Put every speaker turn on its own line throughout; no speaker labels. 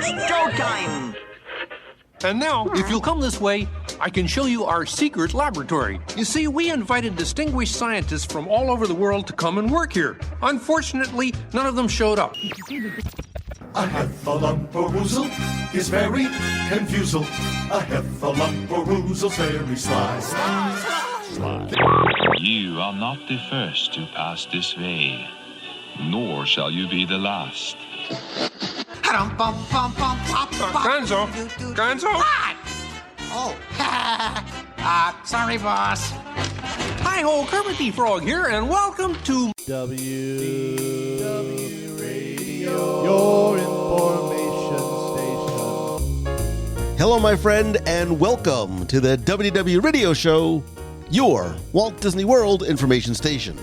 It's showtime!
And now, if you'll come this way, I can show you our secret laboratory. You see, we invited distinguished scientists from all over the world to come and work here. Unfortunately, none of them showed up.
A heffalump-a-woozle is very confusal. A heffalump-a-woozle's very sly.
You are not the first to pass this way, nor shall you be the last.
Gonzo!
What? Oh, sorry, boss.
Hi-ho, Kermit the Frog here, and welcome to
WDW Radio, your information station.
Hello, my friend, and welcome to the WDW Radio Show, your Walt Disney World information station.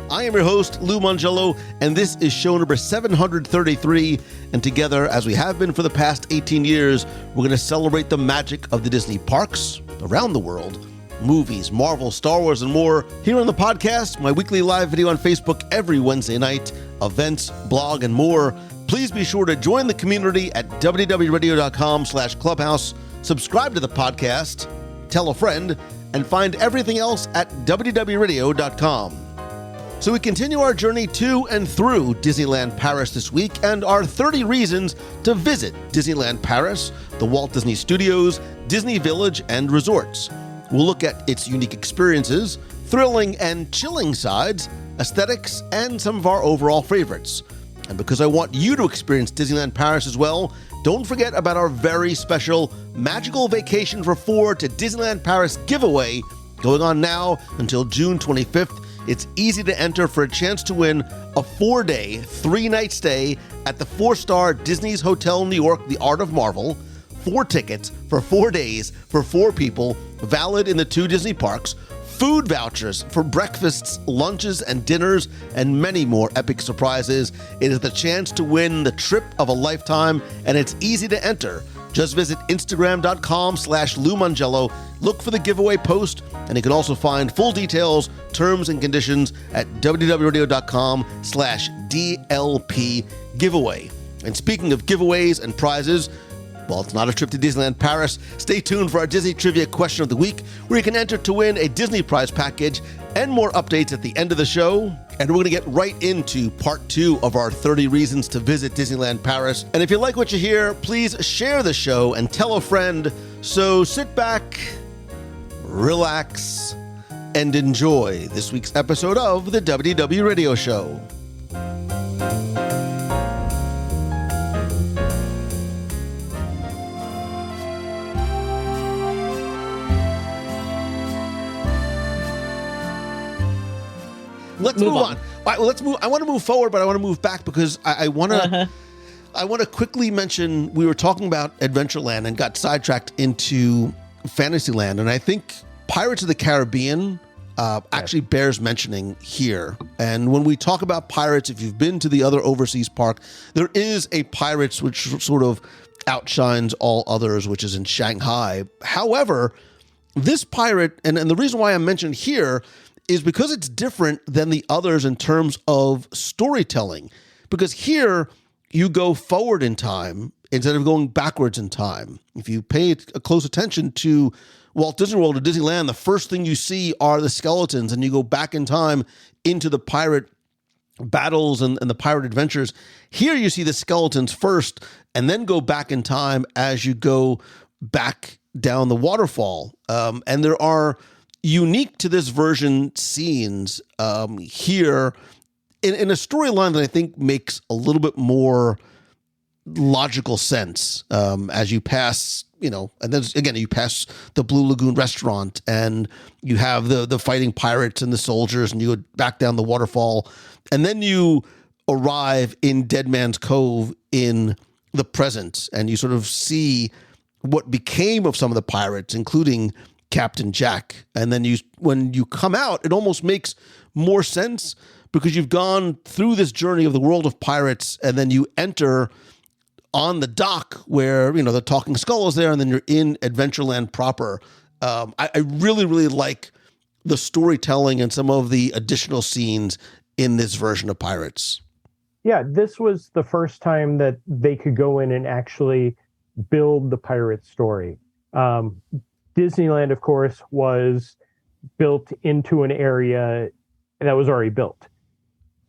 I am your host, Lou Mangello, and this is show number 733, and together, as we have been for the past 18 years, we're going to celebrate the magic of the Disney parks around the world, movies, Marvel, Star Wars, and more, here on the podcast, my weekly live video on Facebook every Wednesday night, events, blog, and more. Please be sure to join the community at wdwradio.com/clubhouse, subscribe to the podcast, tell a friend, and find everything else at wdwradio.com. So we continue our journey to and through Disneyland Paris this week, and our 30 reasons to visit Disneyland Paris, the Walt Disney Studios, Disney Village, and resorts. We'll look at its unique experiences, thrilling and chilling sides, aesthetics, and some of our overall favorites. And because I want you to experience Disneyland Paris as well, don't forget about our very special Magical Vacation for 4 to Disneyland Paris giveaway going on now until June 25th. It's easy to enter for a chance to win a 4-day, 3-night stay at the 4-star Disney's Hotel New York, The Art of Marvel, 4 tickets for 4 days for 4 people, valid in the 2 Disney parks, food vouchers for breakfasts, lunches, and dinners, and many more epic surprises. It is the chance to win the trip of a lifetime, and it's easy to enter. Just visit Instagram.com/Lou Mangello, look for the giveaway post, and you can also find full details, terms, and conditions at wdwradio.com/DLP giveaway. And speaking of giveaways and prizes, well, it's not a trip to Disneyland Paris. Stay tuned for our Disney Trivia Question of the Week, where you can enter to win a Disney prize package and more updates at the end of the show. And we're going to get right into part 2 of our 30 reasons to visit Disneyland Paris. And if you like what you hear, please share the show and tell a friend. So sit back, relax, and enjoy this week's episode of the WDW Radio Show. Let's move on. All right, well, let's move. I want to move forward, but I want to move back because I want to. I want to quickly mention we were talking about Adventureland and got sidetracked into Fantasyland, and I think Pirates of the Caribbean actually bears mentioning here. And when we talk about pirates, if you've been to the other overseas park, there is a Pirates which sort of outshines all others, which is in Shanghai. However, this pirate, and the reason why I mentioned here is because it's different than the others in terms of storytelling. Because here, you go forward in time instead of going backwards in time. If you pay a close attention to Walt Disney World or Disneyland, the first thing you see are the skeletons, and you go back in time into the pirate battles and the pirate adventures. Here you see the skeletons first, and then go back in time as you go back down the waterfall. And there are unique to this version scenes here in a storyline that I think makes a little bit more logical sense as you pass, and then again, you pass the Blue Lagoon restaurant and you have the fighting pirates and the soldiers, and you go back down the waterfall, and then you arrive in Dead Man's Cove in the present, and you sort of see what became of some of the pirates, including Captain Jack. And then when you come out, it almost makes more sense because you've gone through this journey of the world of pirates, and then you enter on the dock where, the Talking Skull is there, and then you're in Adventureland proper. I really, really like the storytelling and some of the additional scenes in this version of Pirates.
yeah, this was the first time that they could go in and actually build the pirate story. Disneyland, of course, was built into an area that was already built.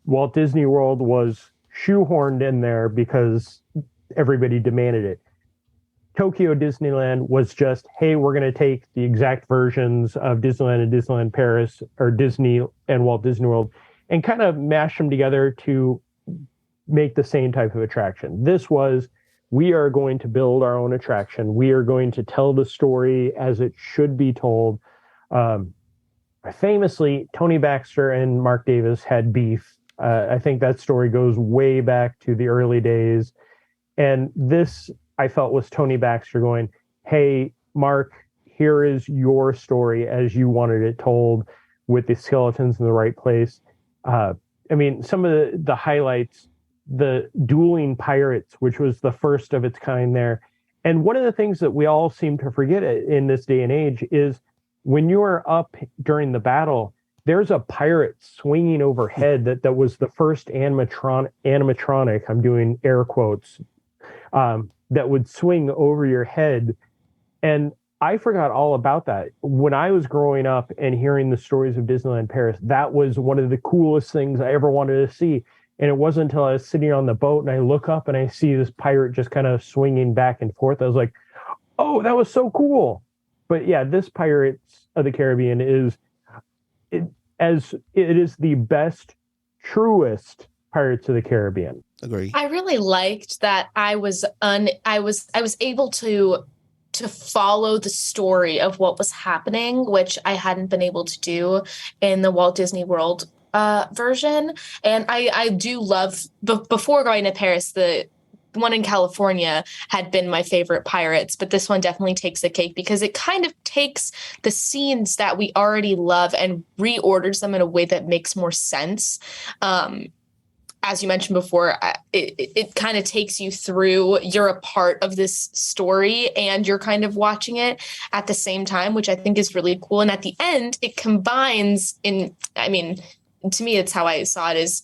Walt Disney World was shoehorned in there because everybody demanded it. Tokyo Disneyland was just, hey, we're going to take the exact versions of Disneyland and Disneyland Paris, or Disney and Walt Disney World, and kind of mash them together to make the same type of attraction. This was, we are going to build our own attraction. We are going to tell the story as it should be told. Famously, Tony Baxter and Mark Davis had beef. I think that story goes way back to the early days. And this, I felt, was Tony Baxter going, hey, Mark, here is your story as you wanted it told, with the skeletons in the right place. I mean, some of the highlights, the dueling pirates, which was the first of its kind there. And one of the things that we all seem to forget in this day and age is when you are up during the battle, there's a pirate swinging overhead that was the first animatronic, I'm doing air quotes, that would swing over your head. And I forgot all about that. When I was growing up and hearing the stories of Disneyland Paris, that was one of the coolest things I ever wanted to see. And it wasn't until I was sitting on the boat and I look up and I see this pirate just kind of swinging back and forth, I was like, oh, that was so cool. But yeah, this Pirates of the Caribbean is the best, truest Pirates of the Caribbean.
Agree.
I really liked that I was able to follow the story of what was happening, which I hadn't been able to do in the Walt Disney World version. And I do love, before going to Paris, the one in California had been my favorite Pirates, but this one definitely takes the cake because it kind of takes the scenes that we already love and reorders them in a way that makes more sense. As you mentioned before, it kind of takes you through, you're a part of this story and you're kind of watching it at the same time, which I think is really cool. And at the end, it combines to me, it's how I saw it, is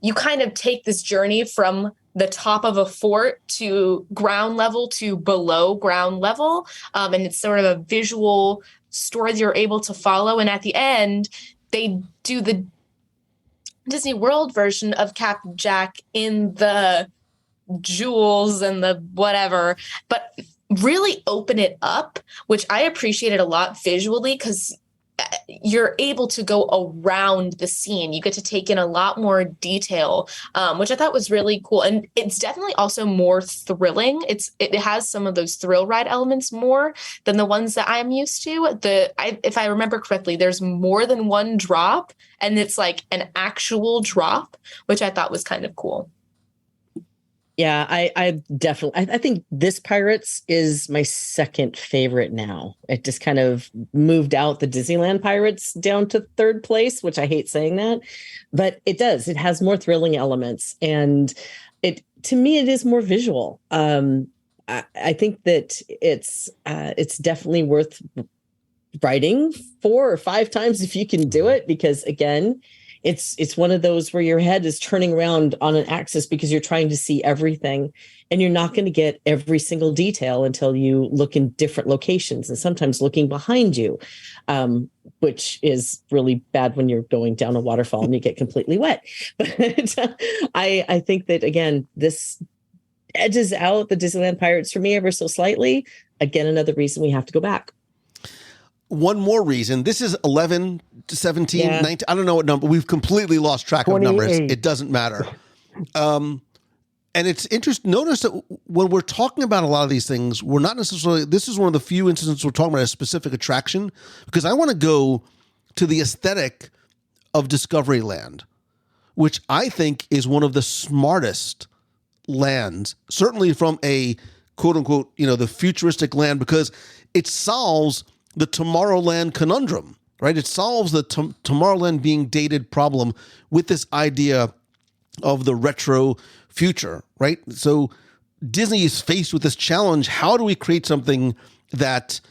you kind of take this journey from the top of a fort to ground level to below ground level. And it's sort of a visual story that you're able to follow. And at the end, they do the Disney World version of Captain Jack in the jewels and the whatever, but really open it up, which I appreciated a lot visually because you're able to go around the scene. You get to take in a lot more detail, which I thought was really cool. And it's definitely also more thrilling. It has some of those thrill ride elements more than the ones that I'm used to. If I remember correctly, there's more than one drop, and it's like an actual drop, which I thought was kind of cool.
Yeah, I definitely, I think this Pirates is my second favorite now. It just kind of moved out the Disneyland Pirates down to third place, which I hate saying that, but it does. It has more thrilling elements, and to me, it is more visual. I think that it's definitely worth writing 4 or 5 times if you can do it, because again, it's one of those where your head is turning around on an axis because you're trying to see everything, and you're not going to get every single detail until you look in different locations, and sometimes looking behind you, which is really bad when you're going down a waterfall and you get completely wet. But I think that, again, this edges out the Disneyland Pirates for me ever so slightly. Again, another reason we have to go back.
One more reason. This is 11, 17, 19. I don't know what number. We've completely lost track of numbers. It doesn't matter. And it's interesting. Notice that when we're talking about a lot of these things, we're not necessarily, this is one of the few instances we're talking about a specific attraction, because I want to go to the aesthetic of Discoveryland, which I think is one of the smartest lands, certainly from a quote unquote, the futuristic land, because it solves the Tomorrowland conundrum, right? It solves the Tomorrowland being dated problem with this idea of the retro future, right? So Disney is faced with this challenge. How do we create something that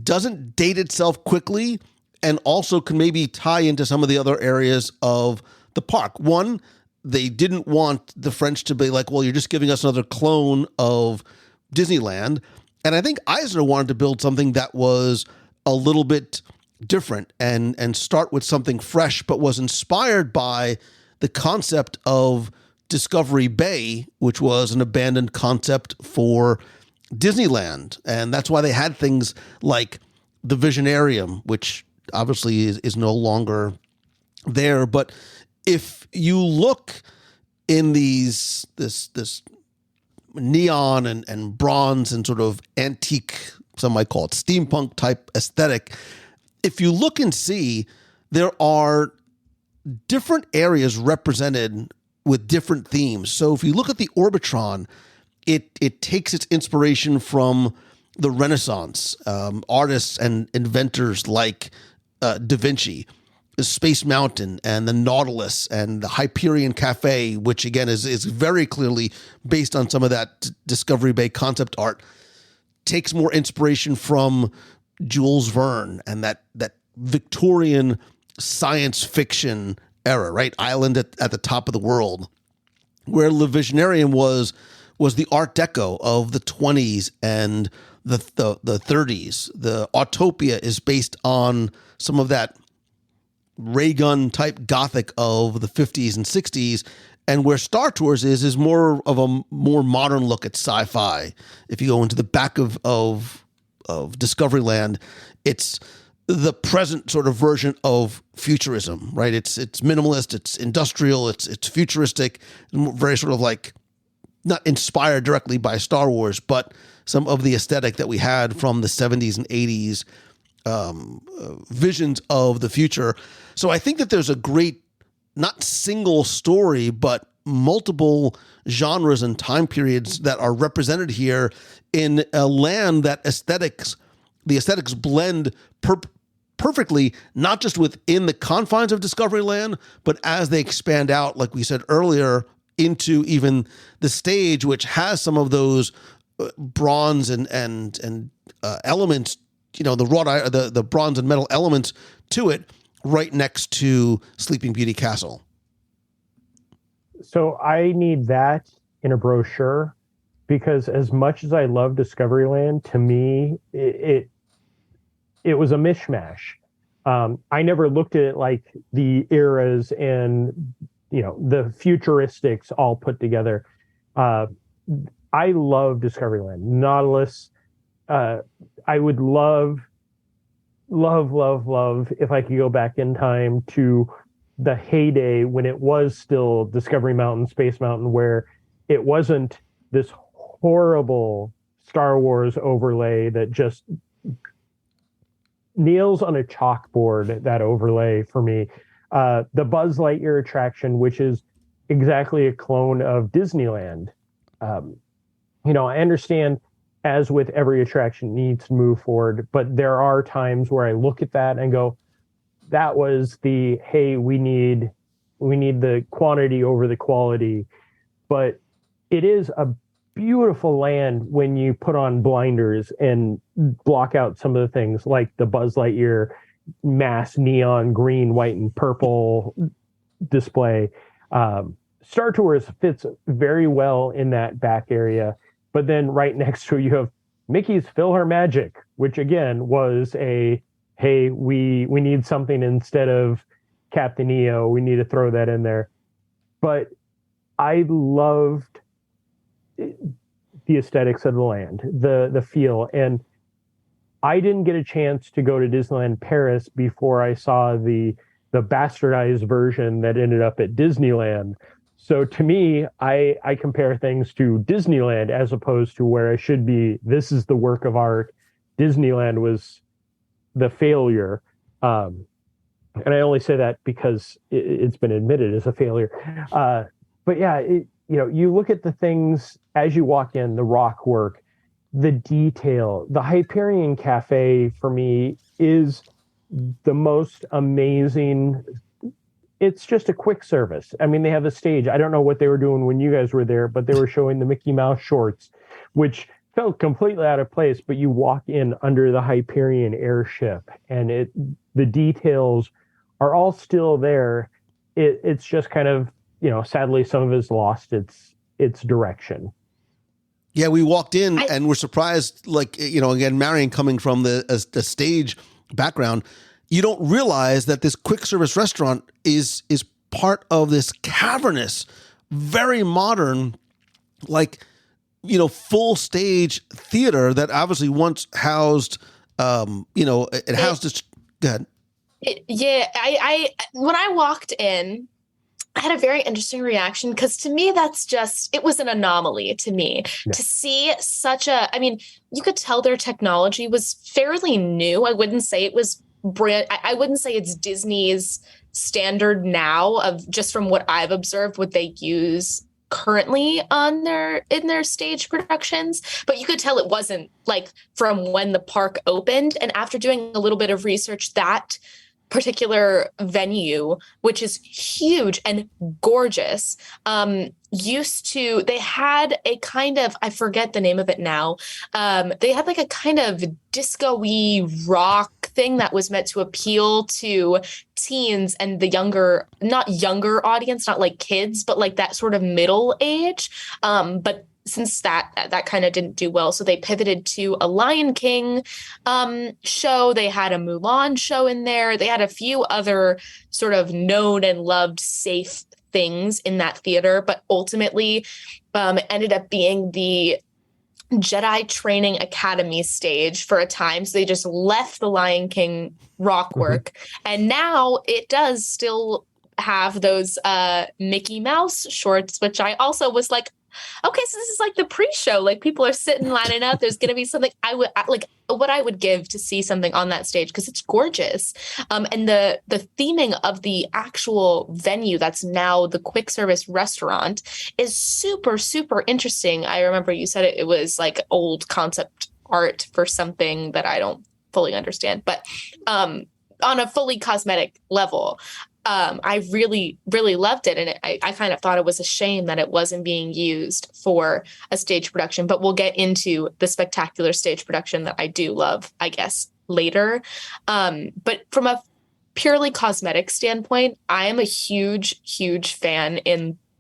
doesn't date itself quickly and also can maybe tie into some of the other areas of the park? One, they didn't want the French to be like, well, you're just giving us another clone of Disneyland. And I think Eisner wanted to build something that was a little bit different and start with something fresh, but was inspired by the concept of Discovery Bay, which was an abandoned concept for Disneyland. And that's why they had things like the Visionarium, which obviously is no longer there. But if you look in this neon and bronze and sort of antique, some might call it steampunk type aesthetic, if you look and see, there are different areas represented with different themes. So if you look at the Orbitron, it takes its inspiration from the Renaissance, artists and inventors like Da Vinci, the Space Mountain and the Nautilus and the Hyperion Cafe, which again is very clearly based on some of that Discovery Bay concept art, takes more inspiration from Jules Verne and that Victorian science fiction era, right? Island at the top of the world, where Le Visionarium was the Art Deco of the 20s and the 30s. The Autopia is based on some of that ray gun type Gothic of the 50s and 60s, and where Star Tours is more of a more modern look at sci-fi. If you go into the back of Discoveryland, it's the present sort of version of futurism, right? It's minimalist, it's industrial, it's futuristic, very sort of like not inspired directly by Star Wars, but some of the aesthetic that we had from the 70s and 80s visions of the future. So I think that there's a great, not single story, but multiple genres and time periods that are represented here in a land that the aesthetics blend perfectly, not just within the confines of Discoveryland, but as they expand out, like we said earlier, into even the stage, which has some of those bronze and elements, the bronze and metal elements to it, right next to Sleeping Beauty Castle.
So I need that in a brochure, because as much as I love Discoveryland, to me, it was a mishmash. I never looked at it like the eras and, the futuristics all put together. I love Discoveryland. Nautilus, I would love if I could go back in time to the heyday when it was still Discovery Mountain, Space Mountain, where it wasn't this horrible Star Wars overlay that just nails on a chalkboard, that overlay for me. The Buzz Lightyear attraction, which is exactly a clone of Disneyland. I understand, as with every attraction, needs to move forward, but there are times where I look at that and go, that was hey, we need the quantity over the quality. But it is a beautiful land when you put on blinders and block out some of the things like the Buzz Lightyear mass neon green, white, and purple display. Star Tours fits very well in that back area, but then right next to it, you have Mickey's PhilharMagic, which again was hey, we need something instead of Captain EO. We need to throw that in there. But I loved the aesthetics of the land, the feel. And I didn't get a chance to go to Disneyland Paris before I saw the bastardized version that ended up at Disneyland. So to me, I compare things to Disneyland as opposed to where I should be. This is the work of art. Disneyland was the failure. And I only say that because it's been admitted as a failure. But yeah, you look at the things as you walk in, the rock work, the detail. The Hyperion Cafe for me is the most amazing. It's just a quick service. I mean, they have a stage. I don't know what they were doing when you guys were there, but they were showing the Mickey Mouse shorts, which felt completely out of place. But you walk in under the Hyperion airship, and the details are all still there. It's just kind of sadly some of it has lost its direction.
Yeah, we walked in and we're surprised, again, Marion coming from the stage background, you don't realize that this quick service restaurant is part of this cavernous, very modern, full stage theater that obviously once housed, it housed this. Go ahead.
I when I walked in, I had a very interesting reaction because to me, it was an anomaly to me to see you could tell their technology was fairly new. I wouldn't say it was I wouldn't say it's Disney's standard now of just from what I've observed, what they use currently in their stage productions, but you could tell it wasn't from when the park opened. And after doing a little bit of research, that particular venue, which is huge and gorgeous, they had a kind of, I forget the name of it now. They had a kind of disco-y rock thing that was meant to appeal to teens and the not younger audience, not kids, but that sort of middle age. But since that kind of didn't do well, so they pivoted to a Lion King show. They had a Mulan show in there. They had a few other sort of known and loved safe things in that theater, but ultimately ended up being the Jedi Training Academy stage for a time. So they just left the Lion King rock work. And now it does still have those Mickey Mouse shorts, which I also was okay, so this is the pre-show. People are sitting lining up. There's going to be something what I would give to see something on that stage because it's gorgeous. And the theming of the actual venue that's now the quick service restaurant is super, super interesting. I remember you said it was old concept art for something that I don't fully understand, but on a fully cosmetic level. I really, really loved it. And I kind of thought it was a shame that it wasn't being used for a stage production, but we'll get into the spectacular stage production that I do love, I guess, later. But from a purely cosmetic standpoint, I am a huge, huge fan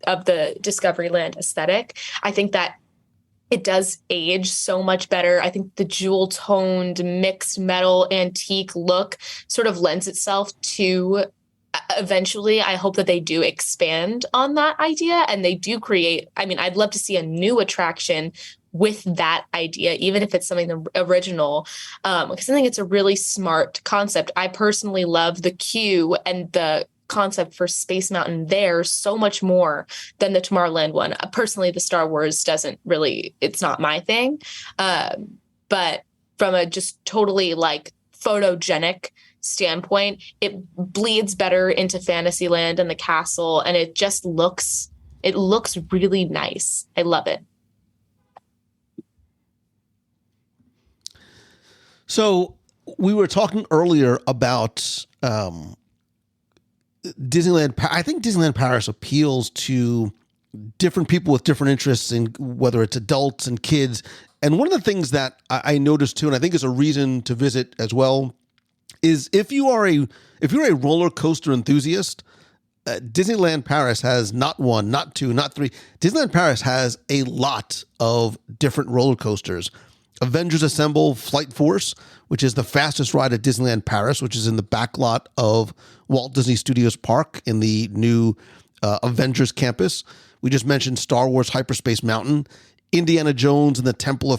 of the Discoveryland aesthetic. I think that it does age so much better. I think the jewel-toned mixed metal antique look sort of lends itself to eventually, I hope that they do expand on that idea and they do create, I'd love to see a new attraction with that idea, even if it's something original, because I think it's a really smart concept. I personally love the queue and the concept for Space Mountain there so much more than the Tomorrowland one. Personally, the Star Wars it's not my thing. But from a just totally photogenic standpoint, it bleeds better into Fantasyland and the castle, and it just looks really nice. I love it.
So we were talking earlier about Disneyland. I think Disneyland Paris appeals to different people with different interests, in whether it's adults and kids. And one of the things that I noticed too, and I think is a reason to visit as well, is if you're a roller coaster enthusiast, Disneyland Paris has not one, not two, not three. Disneyland Paris has a lot of different roller coasters. Avengers Assemble Flight Force, which is the fastest ride at Disneyland Paris, which is in the back lot of Walt Disney Studios Park in the new Avengers campus. We just mentioned Star Wars Hyperspace Mountain, Indiana Jones and the Temple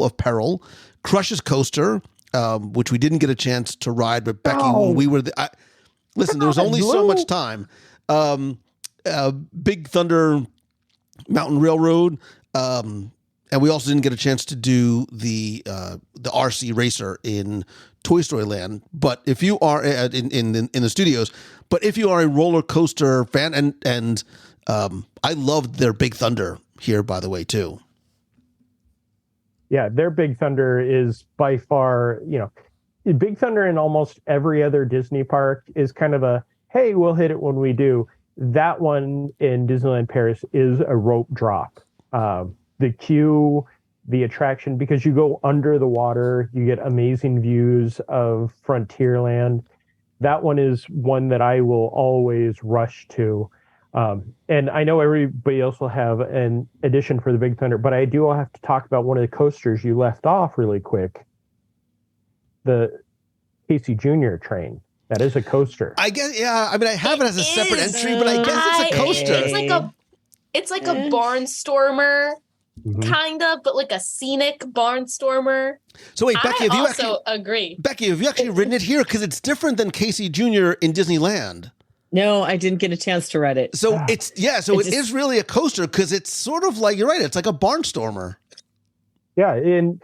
of Peril, Crush's Coaster, which we didn't get a chance to ride, but Becky, when we were listen, there was only so much time. Big Thunder Mountain Railroad, and we also didn't get a chance to do the RC Racer in Toy Story Land. But if you are in the studios, but if you are a roller coaster fan, and I loved their Big Thunder here, by the way, too.
Yeah, their Big Thunder is by far, Big Thunder in almost every other Disney park is kind of a, hey, we'll hit it when we do. That one in Disneyland Paris is a rope drop. The queue, the attraction, because you go under the water, you get amazing views of Frontierland. That one is one that I will always rush to. And I know everybody else will have an addition for the Big Thunder, but I do have to talk about one of the coasters you left off really quick. The Casey Jr. train. That is a coaster.
I guess, yeah. I mean, I have it as a separate entry, but I guess it's a coaster.
It's like a barnstormer, kind of, but like a scenic barnstormer.
So wait, Becky,
agree.
Becky, have you actually ridden it here? Because it's different than Casey Jr. in Disneyland.
No, I didn't get a chance to ride it.
So it is really a coaster because it's sort of like, you're right, it's like a barnstormer.
Yeah, and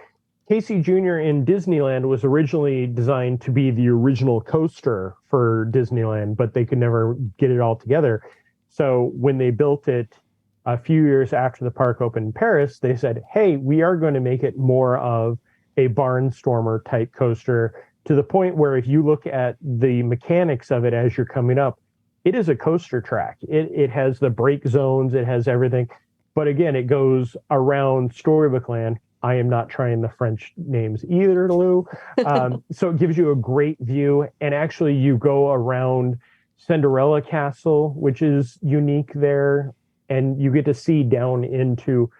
Casey Jr. in Disneyland was originally designed to be the original coaster for Disneyland, but they could never get it all together. So when they built it a few years after the park opened in Paris, they said, hey, we are going to make it more of a barnstormer type coaster, to the point where if you look at the mechanics of it as you're coming up, it is a coaster track. It has the brake zones, it has everything. But again, it goes around Storybook Land. I am not trying the French names either, Lou. So it gives you a great view. And actually, you go around Cinderella Castle, which is unique there. And you get to see down into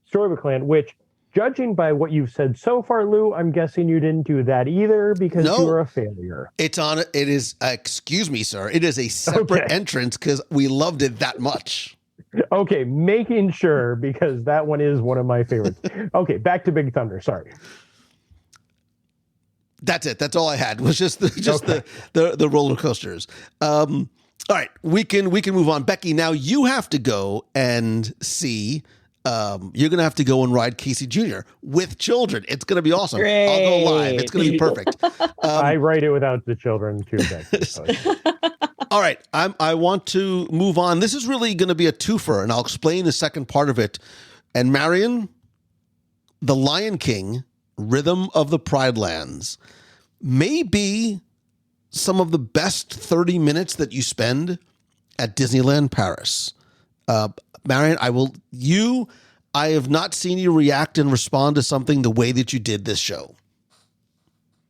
Storybook Land, which, judging by what you've said so far, Lou, I'm guessing you didn't do that either because you were a failure.
It is, excuse me, sir. It is a separate entrance because we loved it that much.
Okay, making sure, because that one is one of my favorites. Okay, back to Big Thunder. Sorry.
That's it. That's all I had. Was just the roller coasters. All right, we can move on. Becky, now you have to go and see. You're going to have to go and ride Casey Jr. with children. It's going to be awesome.
Great.
I'll go live. It's going to be perfect.
I ride it without the children too, Becky. So.
All right, I want to move on. This is really going to be a twofer, and I'll explain the second part of it. And Marion, The Lion King, Rhythm of the Pride Lands, may be some of the best 30 minutes that you spend at Disneyland Paris. Marion, I have not seen you react and respond to something the way that you did this show.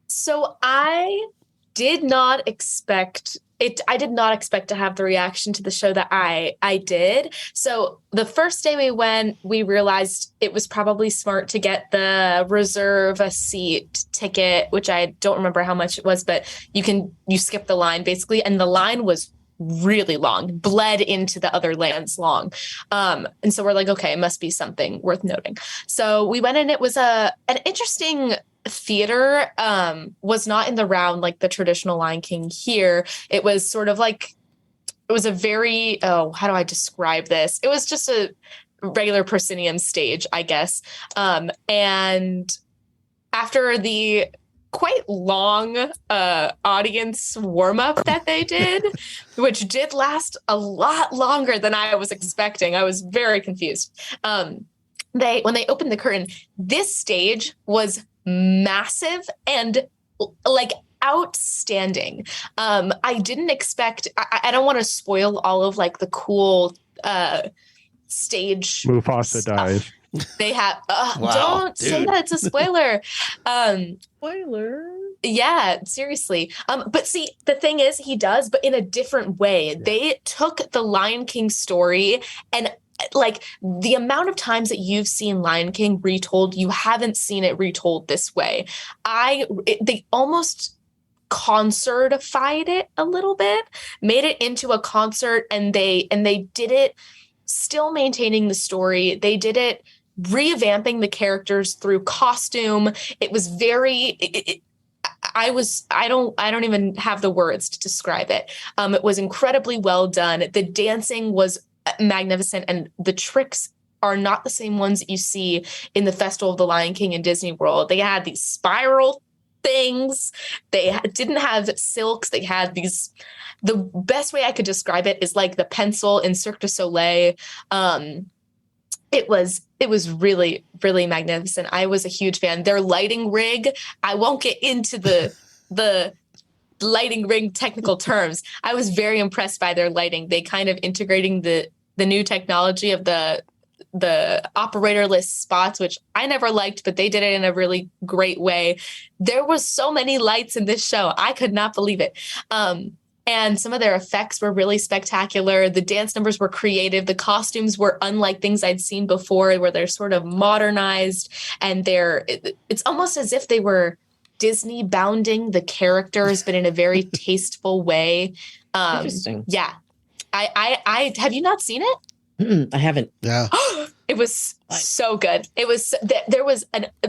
So I did not expect it. I did not expect to have the reaction to the show that I did. So the first day we went, we realized it was probably smart to get the reserve a seat ticket, which I don't remember how much it was, but you skip the line basically. And the line was really long, bled into the other lands long. And so we're like, okay, it must be something worth noting. So we went in, it was an interesting theater, was not in the round like the traditional Lion King here. It was sort of like, it was a very, how do I describe this? It was just a regular proscenium stage, I guess. And after the quite long audience warm-up that they did, which did last a lot longer than I was expecting. I was very confused. When they opened the curtain, this stage was massive and like outstanding. I didn't expect, I don't want to spoil all of like the cool stage
Mufasa
stuff.
dies.
They have
Wow,
don't say that, it's a spoiler.
Spoiler.
Yeah, seriously. But see, the thing is, he does, but in a different way. Yeah. They took the Lion King story and like the amount of times that you've seen Lion King retold, you haven't seen it retold this way. They almost concertified it a little bit, made it into a concert, and they did it still maintaining the story. They did it revamping the characters through costume. It was very I don't even have the words to describe it. It was incredibly well done. The dancing was magnificent, and the tricks are not the same ones that you see in the Festival of the Lion King in Disney World. They had these spiral things. They didn't have silks. They had these. The best way I could describe it is like the pencil in Cirque du Soleil. It was really, really magnificent. I was a huge fan. Their lighting rig, I won't get into the lighting rig technical terms. I was very impressed by their lighting. They kind of integrating the new technology of the operatorless spots, which I never liked, but they did it in a really great way. There was so many lights in this show. I could not believe it. And some of their effects were really spectacular. The dance numbers were creative. The costumes were unlike things I'd seen before, where they're sort of modernized, and it's almost as if they were Disney bounding the characters, but in a very tasteful way.
Interesting.
Yeah. I have you not seen it?
I haven't.
Yeah.
It was so good. It was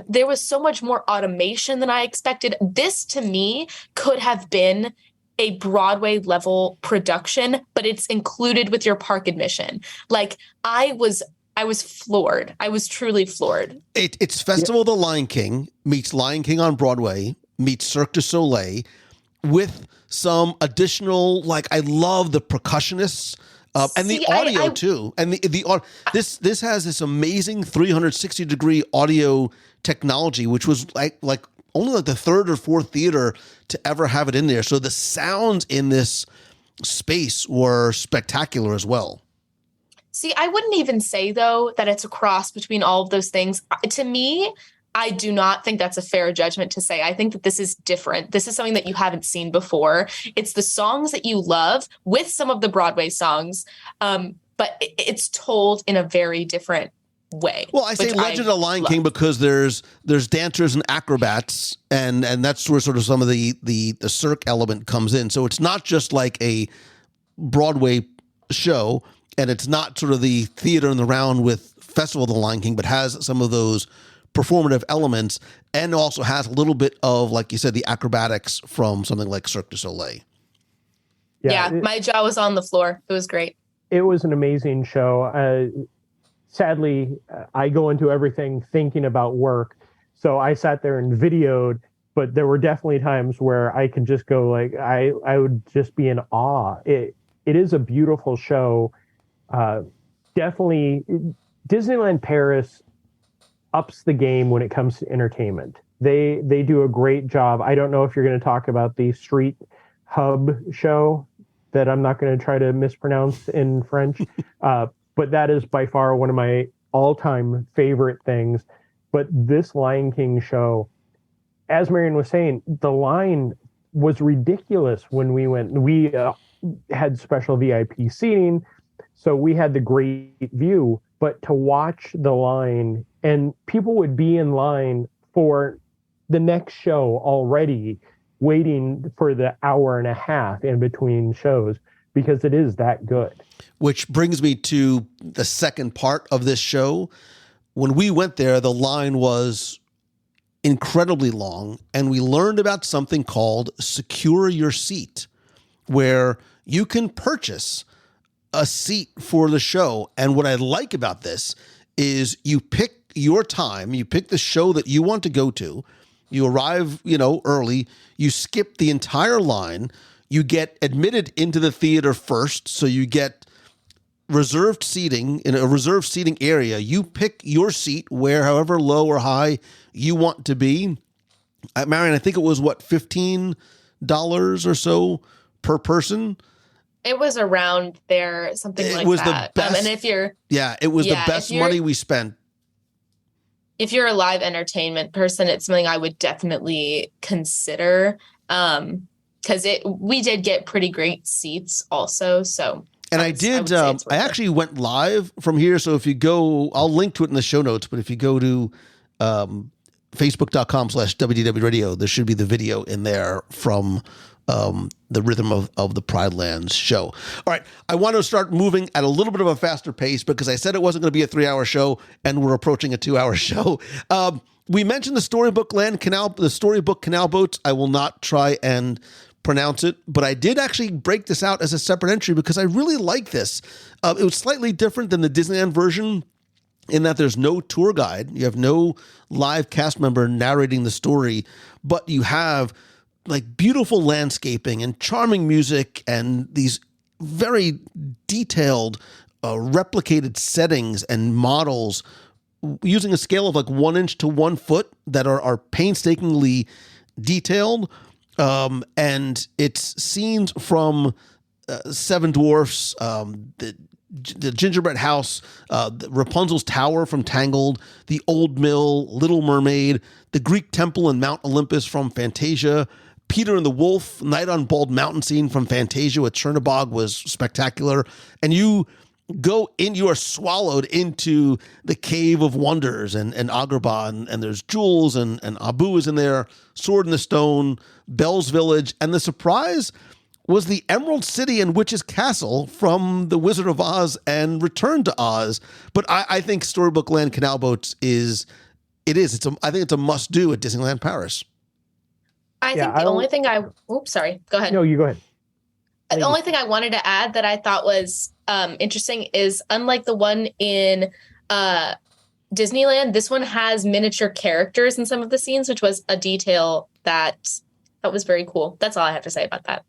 there was so much more automation than I expected. This to me could have been a Broadway level production, but it's included with your park admission. Like I was floored. I was truly floored.
It's Festival of the Lion King meets Lion King on Broadway meets Cirque du Soleil with some additional, like, I love the percussionists and the audio too. And this has this amazing 360-degree audio technology, which was like only like the third or fourth theater to ever have it in there. So the sounds in this space were spectacular as well.
See, I wouldn't even say, though, that it's a cross between all of those things. To me, I do not think that's a fair judgment to say. I think that this is different. This is something that you haven't seen before. It's the songs that you love with some of the Broadway songs, but it's told in a very different way.
Well, I say Legend of the Lion King because there's dancers and acrobats, and that's where sort of some of the Cirque element comes in. So it's not just like a Broadway show, and it's not sort of the theater in the round with Festival of the Lion King, but has some of those performative elements, and also has a little bit of, like you said, the acrobatics from something like Cirque du Soleil.
Yeah, my jaw was on the floor. It was great.
It was an amazing show. Sadly, I go into everything thinking about work. So I sat there and videoed, but there were definitely times where I could just go like, I would just be in awe. It is a beautiful show. Definitely Disneyland Paris ups the game when it comes to entertainment. They do a great job. I don't know if you're going to talk about the Street Hub show that I'm not going to try to mispronounce in French. But that is by far one of my all-time favorite things. But this Lion King show, as Marion was saying, the line was ridiculous when we went. We had special VIP seating, so we had the great view. But to watch the line, and people would be in line for the next show already, waiting for the hour and a half in between shows, because it is that good.
Which brings me to the second part of this show. When we went there, the line was incredibly long, and we learned about something called Secure Your Seat, where you can purchase a seat for the show. And what I like about this is you pick your time, you pick the show that you want to go to, you arrive, early, you skip the entire line, you get admitted into the theater first, so you get reserved seating in a reserved seating area. You pick your seat however low or high you want to be. Marion, I think it was $15 or so per person.
It was around there, something like that. It was the best. And if you're,
it was the best money we spent.
If you're a live entertainment person, it's something I would definitely consider. Because we did get pretty great seats also. So,
and I actually went live from here. So if you go, I'll link to it in the show notes, but if you go to facebook.com/WDW Radio, there should be the video in there from the Rhythm of the Pride Lands show. All right. I want to start moving at a little bit of a faster pace because I said it wasn't going to be a 3-hour show, and we're approaching a 2-hour show. We mentioned the Storybook Canal Boats. I will not try and pronounce it, but I did actually break this out as a separate entry because I really like this. It was slightly different than the Disneyland version in that there's no tour guide. You have no live cast member narrating the story, but you have like beautiful landscaping and charming music and these very detailed replicated settings and models using a scale of like 1 inch to 1 foot that are painstakingly detailed. And it's scenes from Seven Dwarfs, the Gingerbread House, Rapunzel's Tower from Tangled, the Old Mill, Little Mermaid, the Greek Temple and Mount Olympus from Fantasia, Peter and the Wolf, Night on Bald Mountain scene from Fantasia with Chernobog was spectacular. And you are swallowed into the Cave of Wonders and Agrabah, and there's jewels, and Abu is in there, Sword in the Stone, Belle's Village, and the surprise was the Emerald City and Witch's Castle from The Wizard of Oz and Return to Oz. But I think Storybook Land Canal Boats I think it's a must do at Disneyland Paris.
I think the only thing sorry, go ahead.
No, you go ahead.
The only thing I wanted to add that I thought was interesting is, unlike the one in Disneyland, this one has miniature characters in some of the scenes, which was a detail that was very cool. That's all I have to say about that.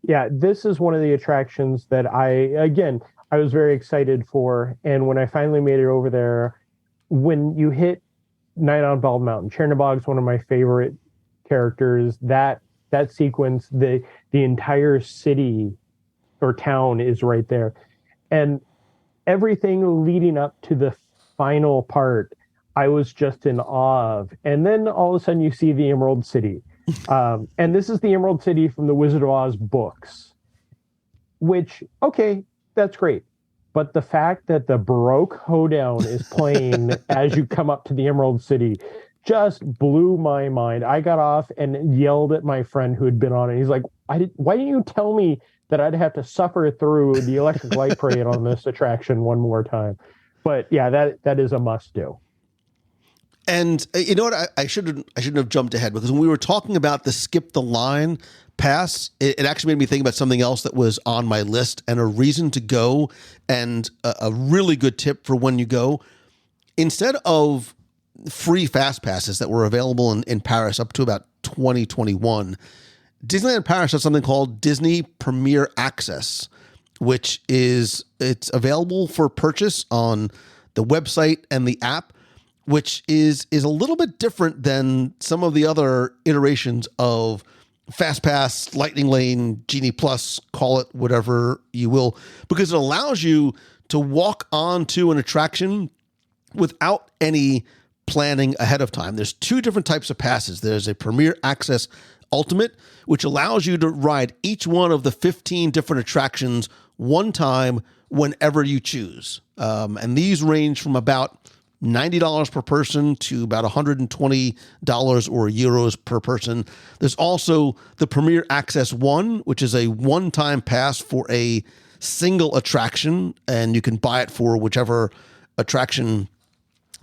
Yeah, this is one of the attractions that I was very excited for. And when I finally made it over there, when you hit Night on Bald Mountain, Chernobog's one of my favorite characters. That sequence, the entire city or town is right there, and everything leading up to the final part, I was just in awe of. And then all of a sudden you see the Emerald City, and this is the Emerald City from the Wizard of Oz books, which, okay, that's great. But the fact that the Baroque Hoedown is playing as you come up to the Emerald City just blew my mind. I got off and yelled at my friend who had been on it. He's like, why didn't you tell me that I'd have to suffer through the electric light parade on this attraction one more time? But yeah, that is a must do.
And you know what? I shouldn't have jumped ahead, because when we were talking about the skip the line pass, it actually made me think about something else that was on my list and a reason to go, and a really good tip for when you go. Instead of free fast passes that were available in Paris up to about 2021, Disneyland Paris has something called Disney Premier Access, which it's available for purchase on the website and the app, which is a little bit different than some of the other iterations of FastPass, Lightning Lane, Genie Plus, call it whatever you will, because it allows you to walk onto an attraction without any planning ahead of time. There's two different types of passes. There's a Premier Access Ultimate, which allows you to ride each one of the 15 different attractions one time whenever you choose. And these range from about $90 per person to about $120 or euros per person. There's also the Premier Access One, which is a one-time pass for a single attraction, and you can buy it for whichever attraction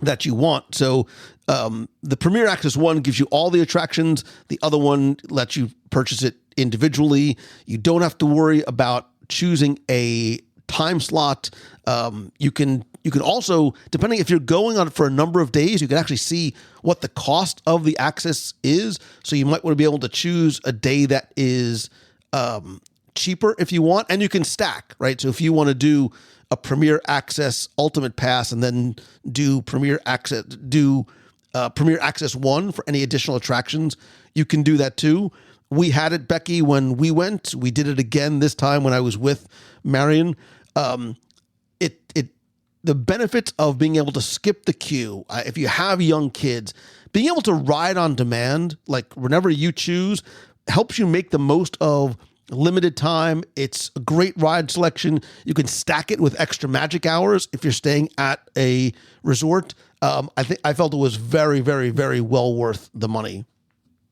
that you want. So the Premier Access One gives you all the attractions. The other one lets you purchase it individually. You don't have to worry about choosing a time slot. You can also, depending if you're going on it for a number of days, you can actually see what the cost of the access is. So you might want to be able to choose a day that is cheaper if you want, and you can stack, right? So if you want to do a Premier Access Ultimate Pass and then do Premier Access 1 for any additional attractions, you can do that too. We had it, Becky, when we went. We did it again this time when I was with Marion. The benefits of being able to skip the queue, if you have young kids, being able to ride on demand, like whenever you choose, helps you make the most of limited time. It's a great ride selection. You can stack it with extra magic hours if you're staying at a resort. I felt it was very, very, very well worth the money.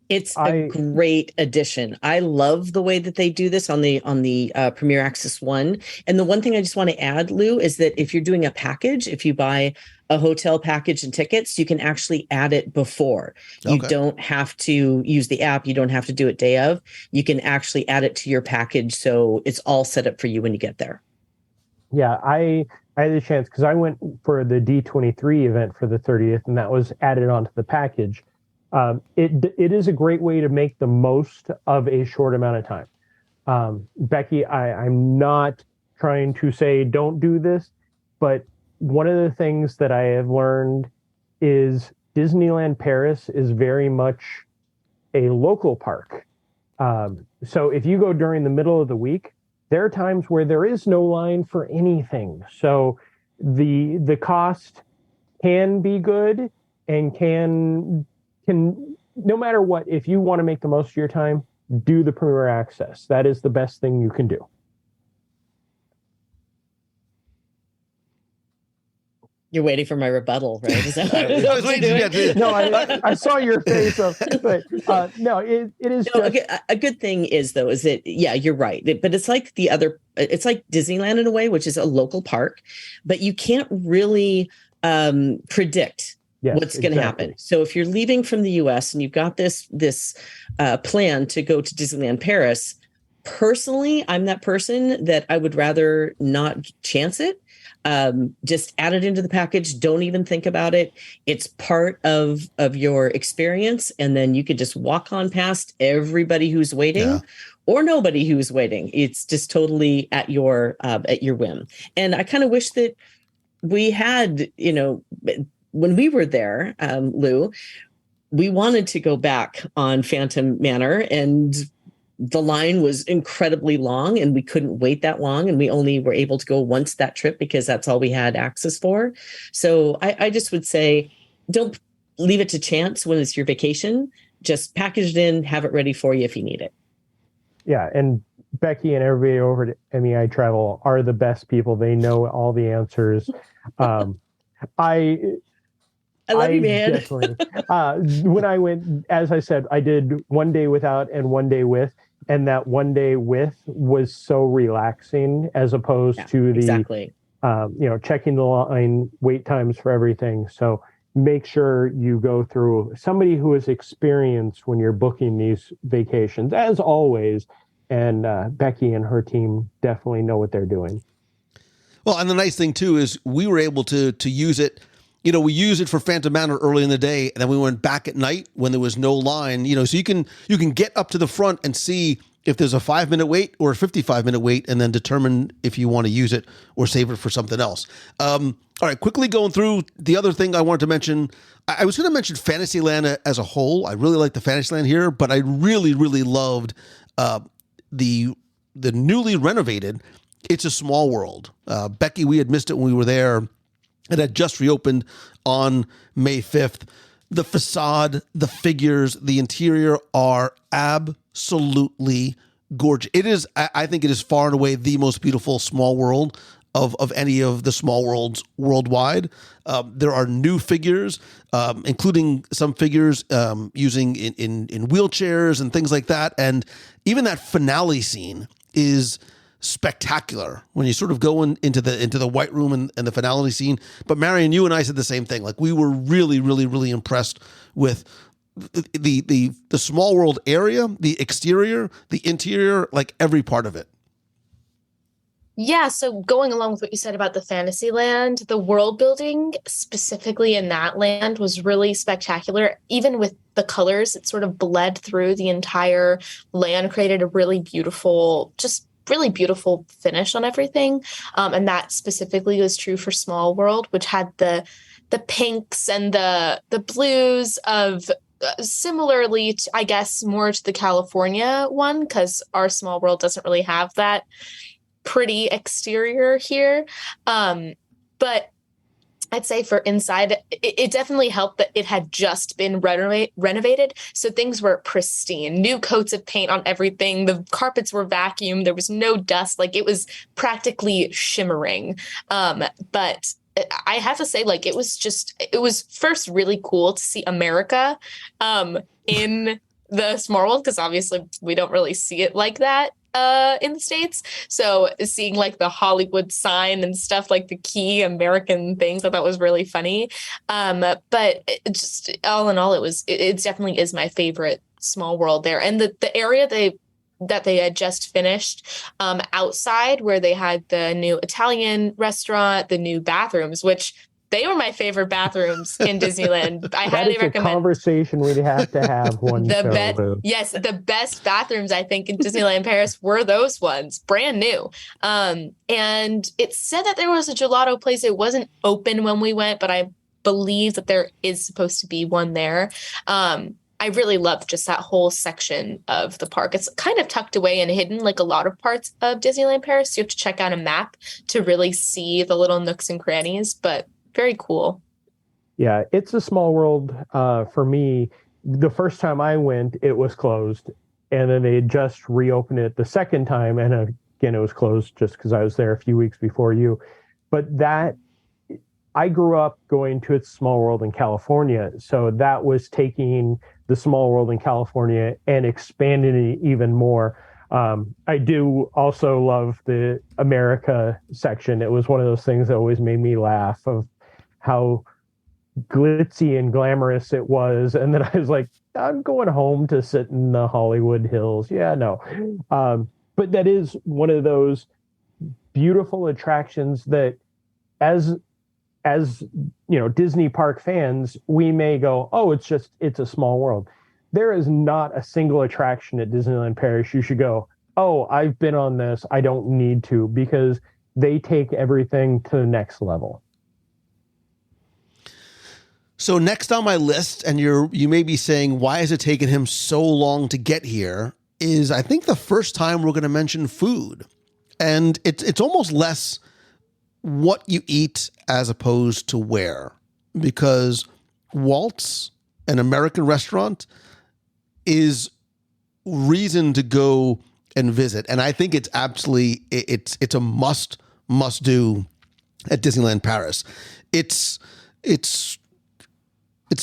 It's a great addition. I love the way that they do this on the Premier Access One. And the one thing I just want to add, Lou, is that if you're doing a package, if you buy a hotel package and tickets, you can actually add it before. You don't have to use the app. You don't have to do it day of. You can actually add it to your package, so it's all set up for you when you get there.
Yeah, I had a chance because I went for the D23 event for the 30th, and that was added onto the package. It is a great way to make the most of a short amount of time. Becky, I'm not trying to say don't do this, but one of the things that I have learned is Disneyland Paris is very much a local park. So if you go during the middle of the week, there are times where there is no line for anything. So the cost can be good and can no matter what, if you want to make the most of your time, do the Premier Access. That is the best thing you can do.
You're waiting for my rebuttal, right? Is that
I was waiting to get
No, I saw your face. But no, it is.
No, a good thing is that, yeah, you're right. But it's like it's like Disneyland in a way, which is a local park, but you can't really predict what's going to happen. So if you're leaving from the US and you've got this plan to go to Disneyland Paris, personally, I'm that person that I would rather not chance it. Just add it into the package. Don't even think about it. It's part of your experience. And then you could just walk on past everybody who's waiting or nobody who's waiting. It's just totally at your whim. And I kind of wish that we had, when we were there, Lou, we wanted to go back on Phantom Manor, and the line was incredibly long and we couldn't wait that long. And we only were able to go once that trip because that's all we had access for. So I just would say, don't leave it to chance when it's your vacation. Just package it in, have it ready for you if you need it.
Yeah. And Becky and everybody over at MEI Travel are the best people. They know all the answers.
I love you, man.
When I went, as I said, I did 1 day without and 1 day with, and that 1 day with was so relaxing as opposed to the, checking the line, wait times for everything. So make sure you go through somebody who is experienced when you're booking these vacations, as always. And Becky and her team definitely know what they're doing.
Well, and the nice thing too is we were able to use it. We used it for Phantom Manor early in the day, and then we went back at night when there was no line. So you can get up to the front and see if there's a 5-minute wait or a 55-minute wait, and then determine if you want to use it or save it for something else. All right, quickly going through the other thing I wanted to mention. I was going to mention Fantasyland as a whole. I really like the Fantasyland here, but I really, really loved the newly renovated It's a Small World. Becky, we had missed it when we were there. It had just reopened on May 5th. The facade, the figures, the interior are absolutely gorgeous. It is, I think it is far and away the most beautiful small world of any of the small worlds worldwide. There are new figures, including some figures using in wheelchairs and things like that. And even that finale scene is spectacular when you sort of go into the White Room and the finale scene. But Marion, you and I said the same thing. Like, we were really, really, really impressed with the small world area, the exterior, the interior, like every part of it.
Yeah, so going along with what you said about the Fantasyland, the world building specifically in that land was really spectacular. Even with the colors, it sort of bled through the entire land, created a really beautiful finish on everything. And that specifically was true for Small World, which had the pinks and the blues of similarly, I guess, more to the California one, because our Small World doesn't really have that pretty exterior here. But I'd say for inside, it definitely helped that it had just been renovated. So things were pristine, new coats of paint on everything. The carpets were vacuumed. There was no dust. Like, it was practically shimmering. But I have to say, like, it was first really cool to see America in the Small World, because obviously we don't really see it like that in the States. So seeing like the Hollywood sign and stuff, like the key American things, I thought was really funny. But it just all in all, it definitely is my favorite Small World there. And the area that they had just finished outside, where they had the new Italian restaurant, the new bathrooms, which they were my favorite bathrooms in Disneyland. I highly recommend.
A conversation we'd have to have one show.
Yes, the best bathrooms I think in Disneyland Paris were those ones, brand new. And it said that there was a gelato place. It wasn't open when we went, but I believe that there is supposed to be one there. I really loved just that whole section of the park. It's kind of tucked away and hidden, like a lot of parts of Disneyland Paris. You have to check out a map to really see the little nooks and crannies, but very cool.
Yeah, It's a Small World for me. The first time I went, it was closed. and then they had just reopened it the second time, and again, it was closed just because I was there a few weeks before you. But I grew up going to It's a Small World in California, so that was taking the Small World in California and expanding it even more. I do also love the America section. It was one of those things that always made me laugh, of how glitzy and glamorous it was. And then I was like, I'm going home to sit in the Hollywood Hills. Yeah, no. But that is one of those beautiful attractions that as Disney park fans, we may go, oh, it's a small world. There is not a single attraction at Disneyland Paris you should go, oh, I've been on this, I don't need to, because they take everything to the next level.
So next on my list, and you may be saying, why has it taken him so long to get here, is I think the first time we're going to mention food. And it's almost less what you eat as opposed to where, because Walt's, an American restaurant, is reason to go and visit. And I think it's absolutely, it's a must do at Disneyland Paris. It's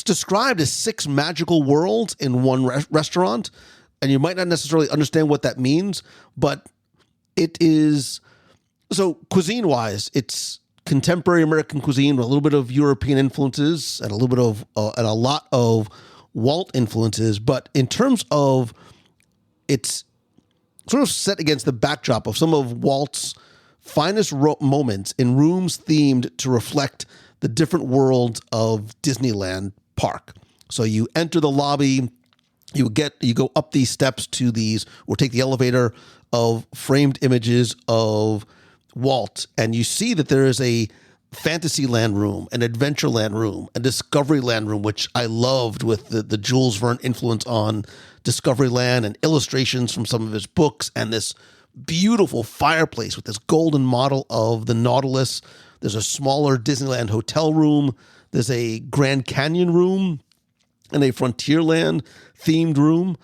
described as 6 magical worlds in one restaurant, and you might not necessarily understand what that means, but it is, so cuisine-wise, it's contemporary American cuisine with a little bit of European influences and a little bit of, and a lot of Walt influences, but in terms of, it's sort of set against the backdrop of some of Walt's finest moments in rooms themed to reflect the different worlds of Disneyland Park. So you enter the lobby, you go up these steps to these, or take the elevator of framed images of Walt, and you see that there is a Fantasyland room, an Adventureland room, a Discoveryland room, which I loved, with the Jules Verne influence on Discoveryland and illustrations from some of his books, and this beautiful fireplace with this golden model of the Nautilus. There's a smaller Disneyland hotel room. There's a Grand Canyon room and a Frontierland themed room.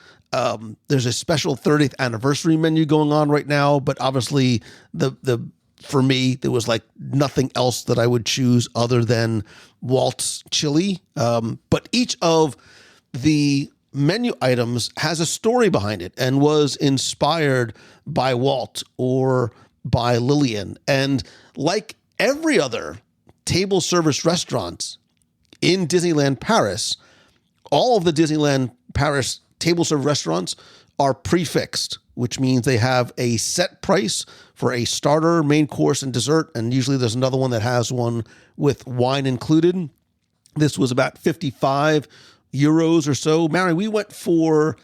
There's a special 30th anniversary menu going on right now, but obviously for me, there was like nothing else that I would choose other than Walt's chili. But each of the menu items has a story behind it and was inspired by Walt or by Lillian. And like every other table service restaurant in Disneyland Paris, all of the Disneyland Paris table service restaurants are prefixed, which means they have a set price for a starter, main course, and dessert. And usually there's another one that has one with wine included. This was about 55 euros or so. Mary, we went for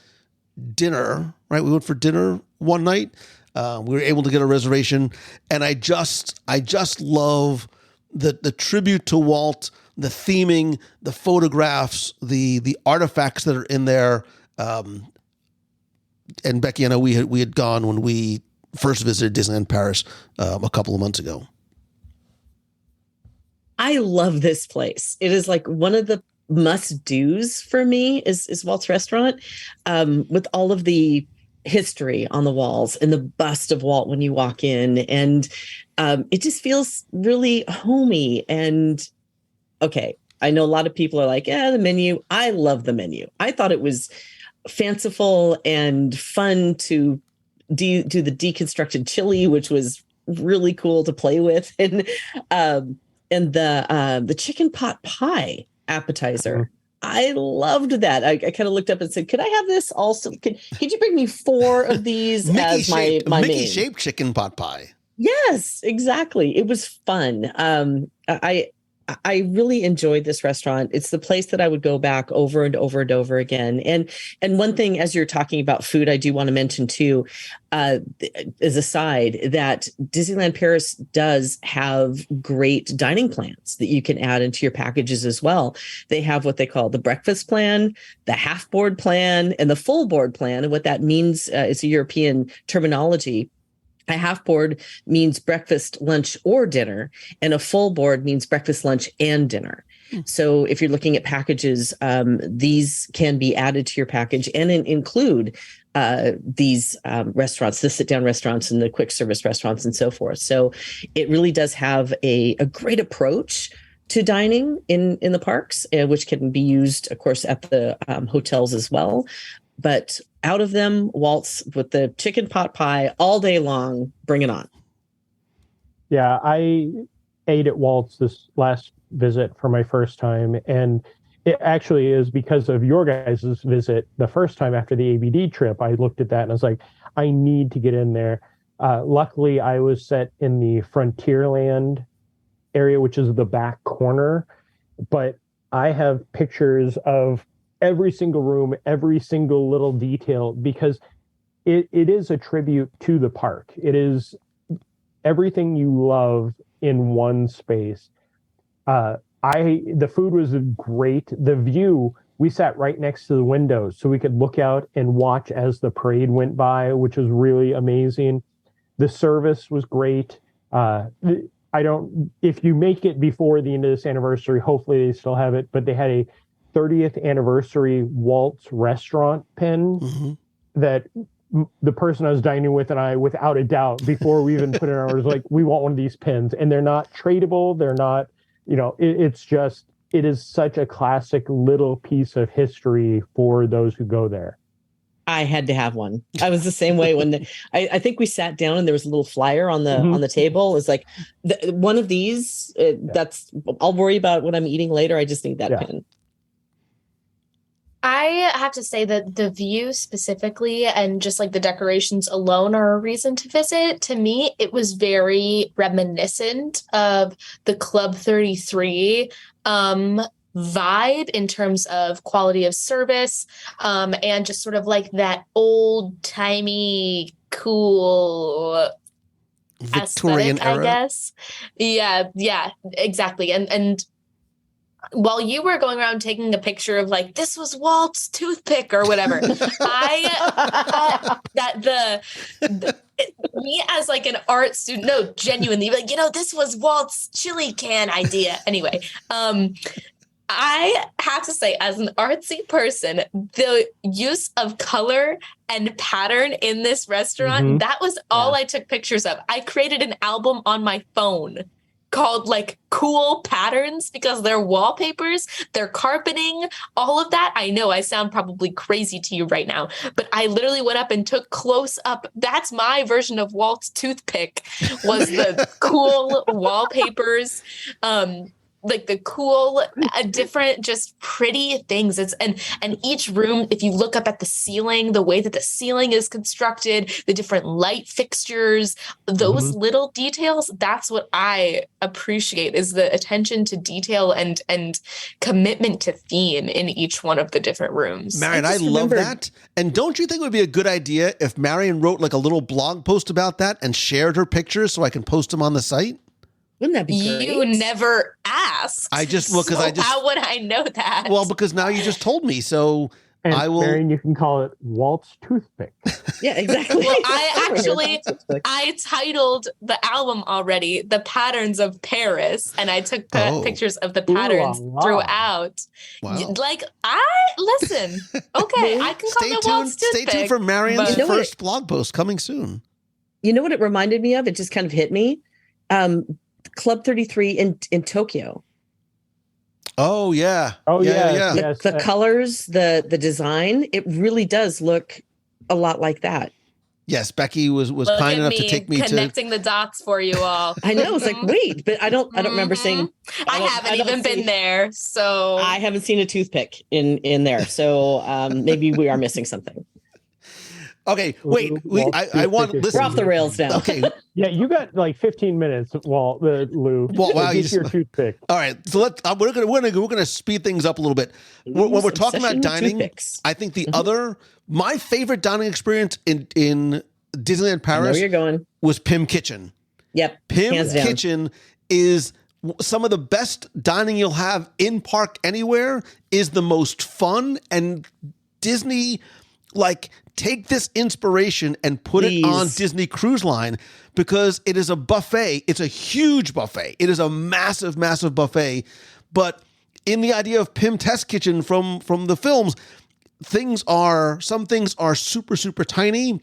dinner, right? We went for dinner one night. We were able to get a reservation. And I just love the tribute to Walt, the theming, the photographs, the artifacts that are in there. And Becky, I know we had gone when we first visited Disneyland Paris a couple of months ago.
I love this place. It is like one of the must-dos for me is Walt's restaurant, with all of the history on the walls and the bust of Walt when you walk in. And it just feels really homey. And okay, I know a lot of people are like, the menu. I love the menu. I thought it was fanciful and fun to do the deconstructed chili, which was really cool to play with, and the chicken pot pie appetizer. I loved that. I kind of looked up and said, "Could I have this also? Could you bring me 4 of these as my main?"
Mickey-shaped chicken pot pie.
Yes, exactly. It was fun. I really enjoyed this restaurant. It's the place that I would go back over and over and over again. And one thing, as you're talking about food, I do want to mention too, as a side, that Disneyland Paris does have great dining plans that you can add into your packages as well. They have what they call the breakfast plan, the half board plan, and the full board plan. And what that means is a European terminology. A half board means breakfast, lunch, or dinner, and a full board means breakfast, lunch, and dinner. So if you're looking at packages, these can be added to your package and include these restaurants, the sit-down restaurants and the quick service restaurants and so forth. So it really does have a great approach to dining in the parks, which can be used, of course, at the hotels as well. But out of them, Walt's with the chicken pot pie all day long. Bring it on.
Yeah, I ate at Walt's this last visit for my first time, and it actually is because of your guys' visit the first time after the ABD trip. I looked at that and I was like, I need to get in there. Luckily, I was set in the Frontierland area, which is the back corner, but I have pictures of every single room, every single little detail, because it is a tribute to the park. It is everything you love in one space. The food was great. The view, we sat right next to the windows so we could look out and watch as the parade went by, which was really amazing. The service was great. If you make it before the end of this anniversary, hopefully they still have it, but they had a 30th anniversary Walt's restaurant pin that the person I was dining with and I, without a doubt, before we even put in ours, like, we want one of these pins. And they're not tradable. They're not, it is such a classic little piece of history for those who go there.
I had to have one. I was the same way when I think we sat down and there was a little flyer on the table. It's like one of these. I'll worry about what I'm eating later. I just need that pin.
I have to say that the view specifically and just like the decorations alone are a reason to visit. To me, it was very reminiscent of the Club 33 vibe in terms of quality of service, and just sort of like that old-timey, cool
Victorian
aesthetic,
era,
I guess. Yeah, exactly. And while you were going around taking a picture of like, this was Walt's toothpick or whatever, I thought that me as like an art student, no, genuinely, like, this was Walt's chili can idea. Anyway, I have to say, as an artsy person, the use of color and pattern in this restaurant, that was all I took pictures of. I created an album on my phone called like Cool Patterns because they're wallpapers, they're carpeting, all of that. I know I sound probably crazy to you right now, but I literally went up and took close up. That's my version of Walt's toothpick, was the cool wallpapers. Like the cool, different, just pretty things. And each room, if you look up at the ceiling, the way that the ceiling is constructed, the different light fixtures, those little details, that's what I appreciate, is the attention to detail and commitment to theme in each one of the different rooms.
Marion, I love that. And don't you think it would be a good idea if Marion wrote like a little blog post about that and shared her pictures so I can post them on the site?
Wouldn't that be great?
You never asked. How would I know that?
Well, because now you just told me, so
and
I will.
Marion, you can call it Walt's toothpick.
Yeah, exactly.
Well, I titled the album already "The Patterns of Paris," and I took pictures of the patterns throughout.
Wow.
Like, listen. Okay, I can call it Walt's toothpick.
Stay tuned for Marion's first blog post coming soon.
You know what it reminded me of? It just kind of hit me. Club 33 in Tokyo.
Oh yeah.
Yes.
The colors, the design, it really does look a lot like that.
Yes, Becky was kind enough to take me
connecting the dots for you all.
I know. It's like, wait, but I don't remember saying.
I haven't even been there, so
I haven't seen a toothpick in there. So maybe we are missing something.
Okay, wait. I want. Listen,
we're off the rails now.
Okay.
Yeah, you got like 15 minutes, Lou.
Well, wow,
get your toothpick.
All right, so we're gonna speed things up a little bit. When we're talking about dining, I think my favorite dining experience in Disneyland Paris,
I know where you're going,
was Pym Kitchen.
Yep,
Pym Kitchen is some of the best dining you'll have in park anywhere. Is the most fun, and Disney take this inspiration and put it on Disney Cruise Line, because it is a buffet. It's a huge buffet. It is a massive, massive buffet. But in the idea of Pym Test Kitchen from the films, some things are super, super tiny,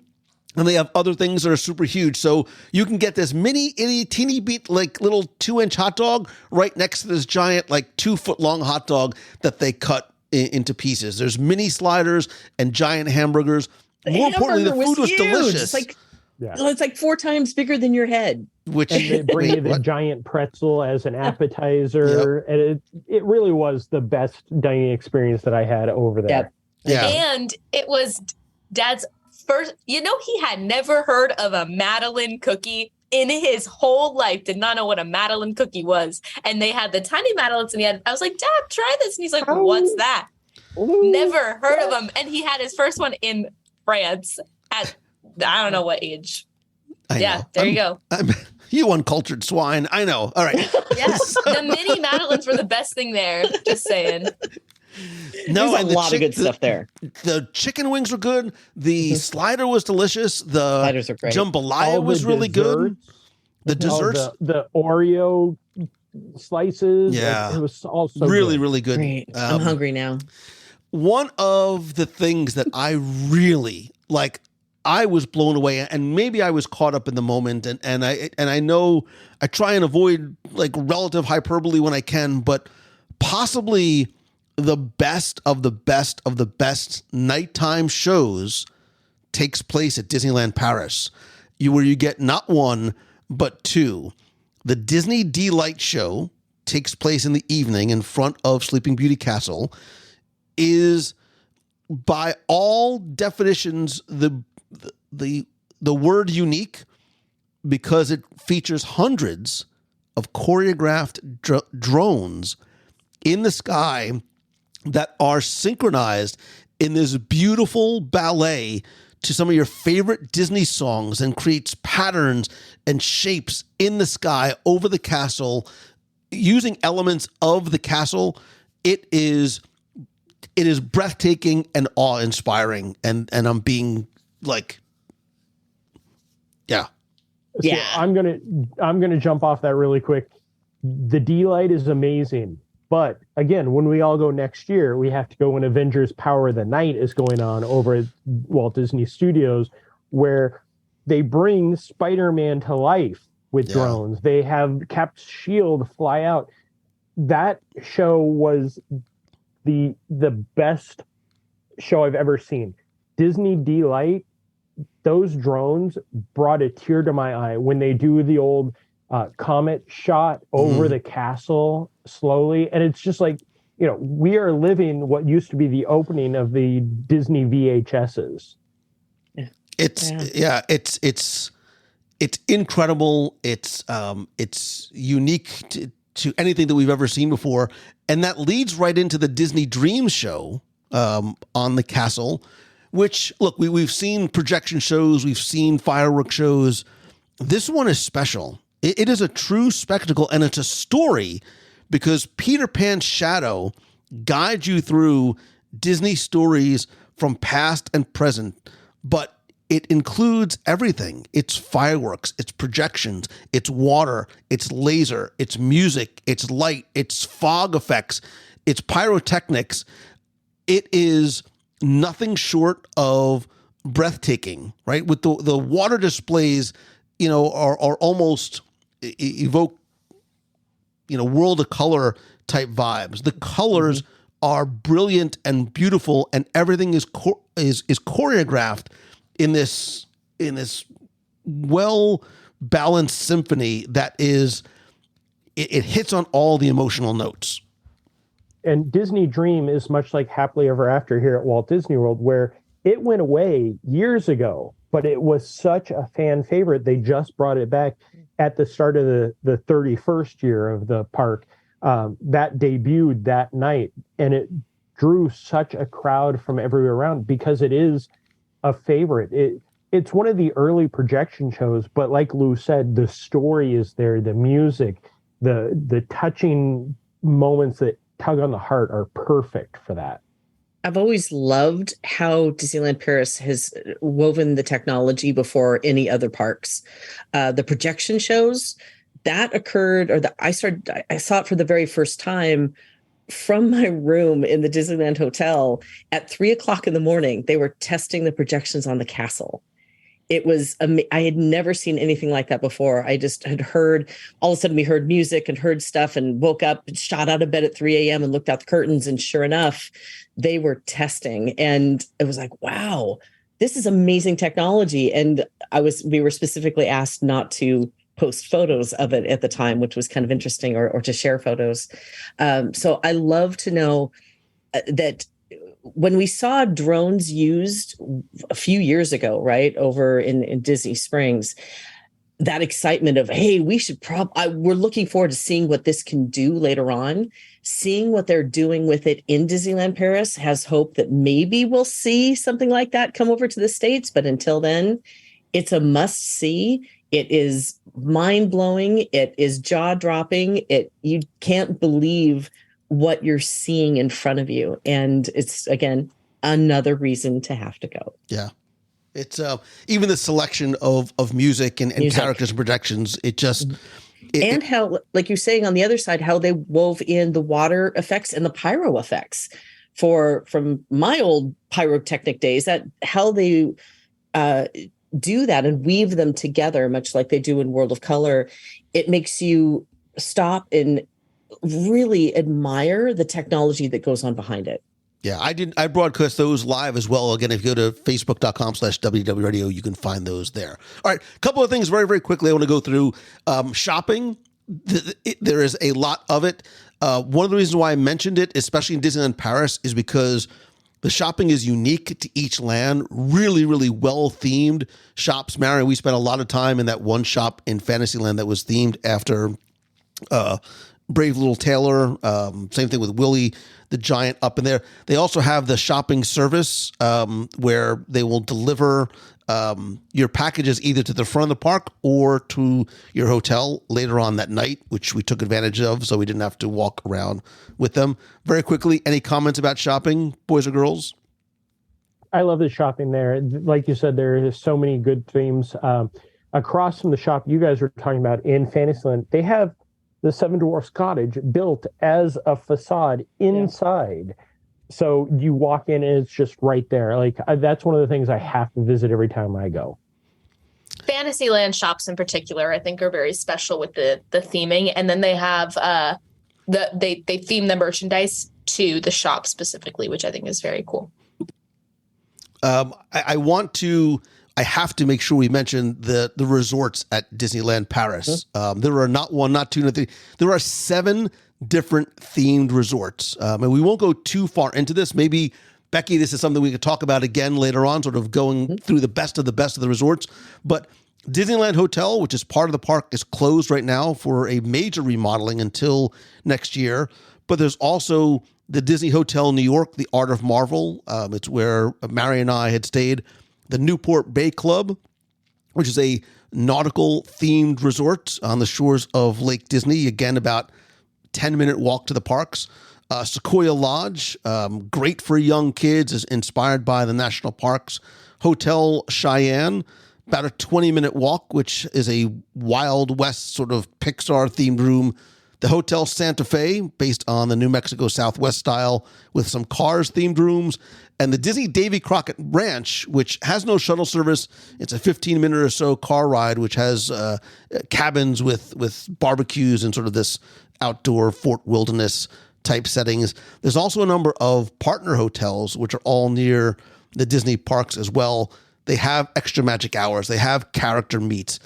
and they have other things that are super huge. So you can get this mini, itty, teeny beat, like little 2-inch hot dog right next to this giant, like 2-foot long hot dog that they cut into pieces. There's mini sliders and giant hamburgers. More importantly, the food was delicious.
It's like 4 times bigger than your head.
And they bring you the giant pretzel as an appetizer. Yep. And it really was the best dining experience that I had over there.
Yep. Yeah. And it was Dad's first, he had never heard of a Madeline cookie in his whole life, did not know what a Madeline cookie was. And they had the tiny Madelines, and I was like, Dad, try this. And he's like, what's that? Never heard of them. And he had his first one in France at, I don't know what age. There you go.
You uncultured swine. I know. All right.
Yes. The mini Madelines were the best thing there. Just saying.
No, there's a lot of good stuff there.
The chicken wings were good. The slider was delicious. The
sliders are great.
Jambalaya was really good. The desserts.
The Oreo slices.
Yeah.
It was also
really,
good.
really good.
Great. I'm hungry now.
One of the things that I really like, I was blown away, and maybe I was caught up in the moment, and I know I try and avoid like relative hyperbole when I can, but possibly the best of the best of the best nighttime shows takes place at Disneyland Paris, where you get not one but two. The Disney D-Light show takes place in the evening in front of Sleeping Beauty Castle. Is by all definitions the word unique, because it features hundreds of choreographed drones in the sky that are synchronized in this beautiful ballet to some of your favorite Disney songs, and creates patterns and shapes in the sky over the castle using elements of the castle. It is breathtaking and awe-inspiring, and I'm being like, yeah.
So I'm gonna jump off that really quick. The D-Light is amazing, but again, when we all go next year, we have to go when Avengers: Power of the Night is going on over at Walt Disney Studios, where they bring Spider-Man to life with drones. They have Cap's shield fly out. That show was the best show I've ever seen. Disney D-Light, those drones brought a tear to my eye when they do the old comet shot over the castle slowly. And it's just like, we are living what used to be the opening of the Disney VHSs.
It's incredible. It's unique to anything that we've ever seen before. And that leads right into the Disney Dreams show on the castle, which, look, we've seen projection shows, we've seen fireworks shows. This one is special. It is a true spectacle, and it's a story, because Peter Pan's shadow guides you through Disney stories from past and present, but it includes everything. It's fireworks, it's projections, it's water, it's laser, it's music, it's light, it's fog effects, it's pyrotechnics. It is nothing short of breathtaking, right? With the water displays, are almost evoke, world of color type vibes. The colors are brilliant and beautiful, and everything is choreographed in this well balanced symphony that is it hits on all the emotional notes.
And Disney Dream is much like Happily Ever After here at Walt Disney World, where it went away years ago, but it was such a fan favorite. They just brought it back at the start of the 31st year of the park. That debuted that night, and it drew such a crowd from everywhere around because it is a favorite. It's one of the early projection shows, but like Lou said, the story is there, the music, the touching moments that tug on the heart are perfect for that.
I've always loved how Disneyland Paris has woven the technology before any other parks. The projection shows that occurred, I saw it for the very first time from my room in the Disneyland Hotel at 3:00 in the morning, they were testing the projections on the castle. It was, I had never seen anything like that before. I just had heard, all of a sudden we heard music and heard stuff and woke up and shot out of bed at 3 a.m. and looked out the curtains. And sure enough, they were testing. And it was like, wow, this is amazing technology. And we were specifically asked not to post photos of it at the time, which was kind of interesting, or to share photos. So I love to know that when we saw drones used a few years ago, right, over in Disney Springs, that excitement of, hey, we should we're looking forward to seeing what this can do later on. Seeing what they're doing with it in Disneyland Paris has hope that maybe we'll see something like that come over to the States. But until then, it's a must see. It is mind blowing. It is jaw dropping. You can't believe what you're seeing in front of you. And it's, again, another reason to have to go.
Yeah. It's even the selection of music and characters and projections. It just...
and how, like you're saying on the other side, how they wove in the water effects and the pyro effects from my old pyrotechnic days, that how they do that and weave them together, much like they do in World of Color. It makes you stop and really admire the technology that goes on behind it.
Yeah, I broadcast those live as well. Again, if you go to facebook.com/WDW Radio, you can find those there. All right, a couple of things very, very quickly I want to go through. Shopping, there is a lot of it. One of the reasons why I mentioned it, especially in Disneyland Paris, is because the shopping is unique to each land. Really, really well-themed shops. Marion, we spent a lot of time in that one shop in Fantasyland that was themed after Brave Little Tailor. Same thing with Willie the Giant up in there. They also have the shopping service where they will deliver your packages either to the front of the park or to your hotel later on that night, which we took advantage of, so we didn't have to walk around with them. Very quickly, any comments about shopping, boys or girls?
I love the shopping there. Like you said, there is so many good themes. Across from the shop you guys were talking about in Fantasyland, they have the Seven Dwarfs Cottage built as a facade inside. Yeah. So you walk in and it's just right there. Like that's one of the things I have to visit every time I go.
Fantasyland shops in particular, I think, are very special with the theming. And then they have they theme the merchandise to the shop specifically, which I think is very cool.
I have to make sure we mention the resorts at Disneyland Paris. There are not one, not two, not three. There are 7 different themed resorts. And we won't go too far into this. Maybe, Becky, this is something we could talk about again later on, sort of going through the best of the resorts. But Disneyland Hotel, which is part of the park, is closed right now for a major remodeling until next year. But there's also the Disney Hotel New York, the Art of Marvel. It's where Mary and I had stayed. The Newport Bay Club, which is a nautical themed resort on the shores of Lake Disney. Again, about 10-minute walk to the parks. Sequoia Lodge, great for young kids, is inspired by the national parks. Hotel Cheyenne, about a 20-minute walk, which is a Wild West sort of Pixar themed room. The Hotel Santa Fe, based on the New Mexico Southwest style, with some Cars themed rooms. And the Disney Davy Crockett Ranch, which has no shuttle service. It's a 15-minute or so car ride, which has cabins with barbecues and sort of this outdoor Fort Wilderness type settings. There's also a number of partner hotels, which are all near the Disney parks as well. They have extra magic hours. They have character meets.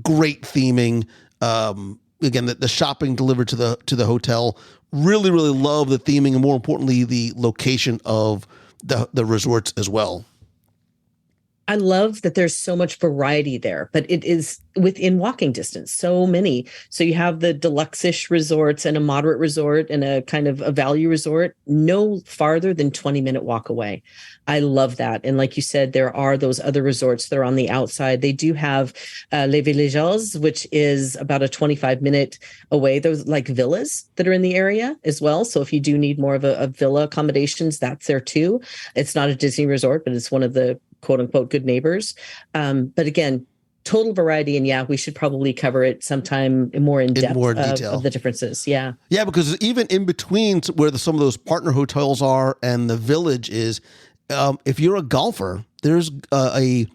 Great theming. Again, the shopping delivered to the hotel. Really, really love the theming, and more importantly, the location of the resorts as well.
I love that there's so much variety there, but it is within walking distance, so many. So you have the deluxe-ish resorts and a moderate resort and a kind of a value resort, no farther than 20-minute walk away. I love that. And like you said, there are those other resorts that are on the outside. They do have Les Villages, which is about a 25-minute away. Those like villas that are in the area as well. So if you do need more of a villa accommodations, that's there too. It's not a Disney resort, but it's one of the quote unquote good neighbors. But again, total variety. And yeah, we should probably cover it sometime more in depth
more detail
of the differences. Yeah.
Yeah, because even in between where some of those partner hotels are and the village is, if you're a golfer, there's a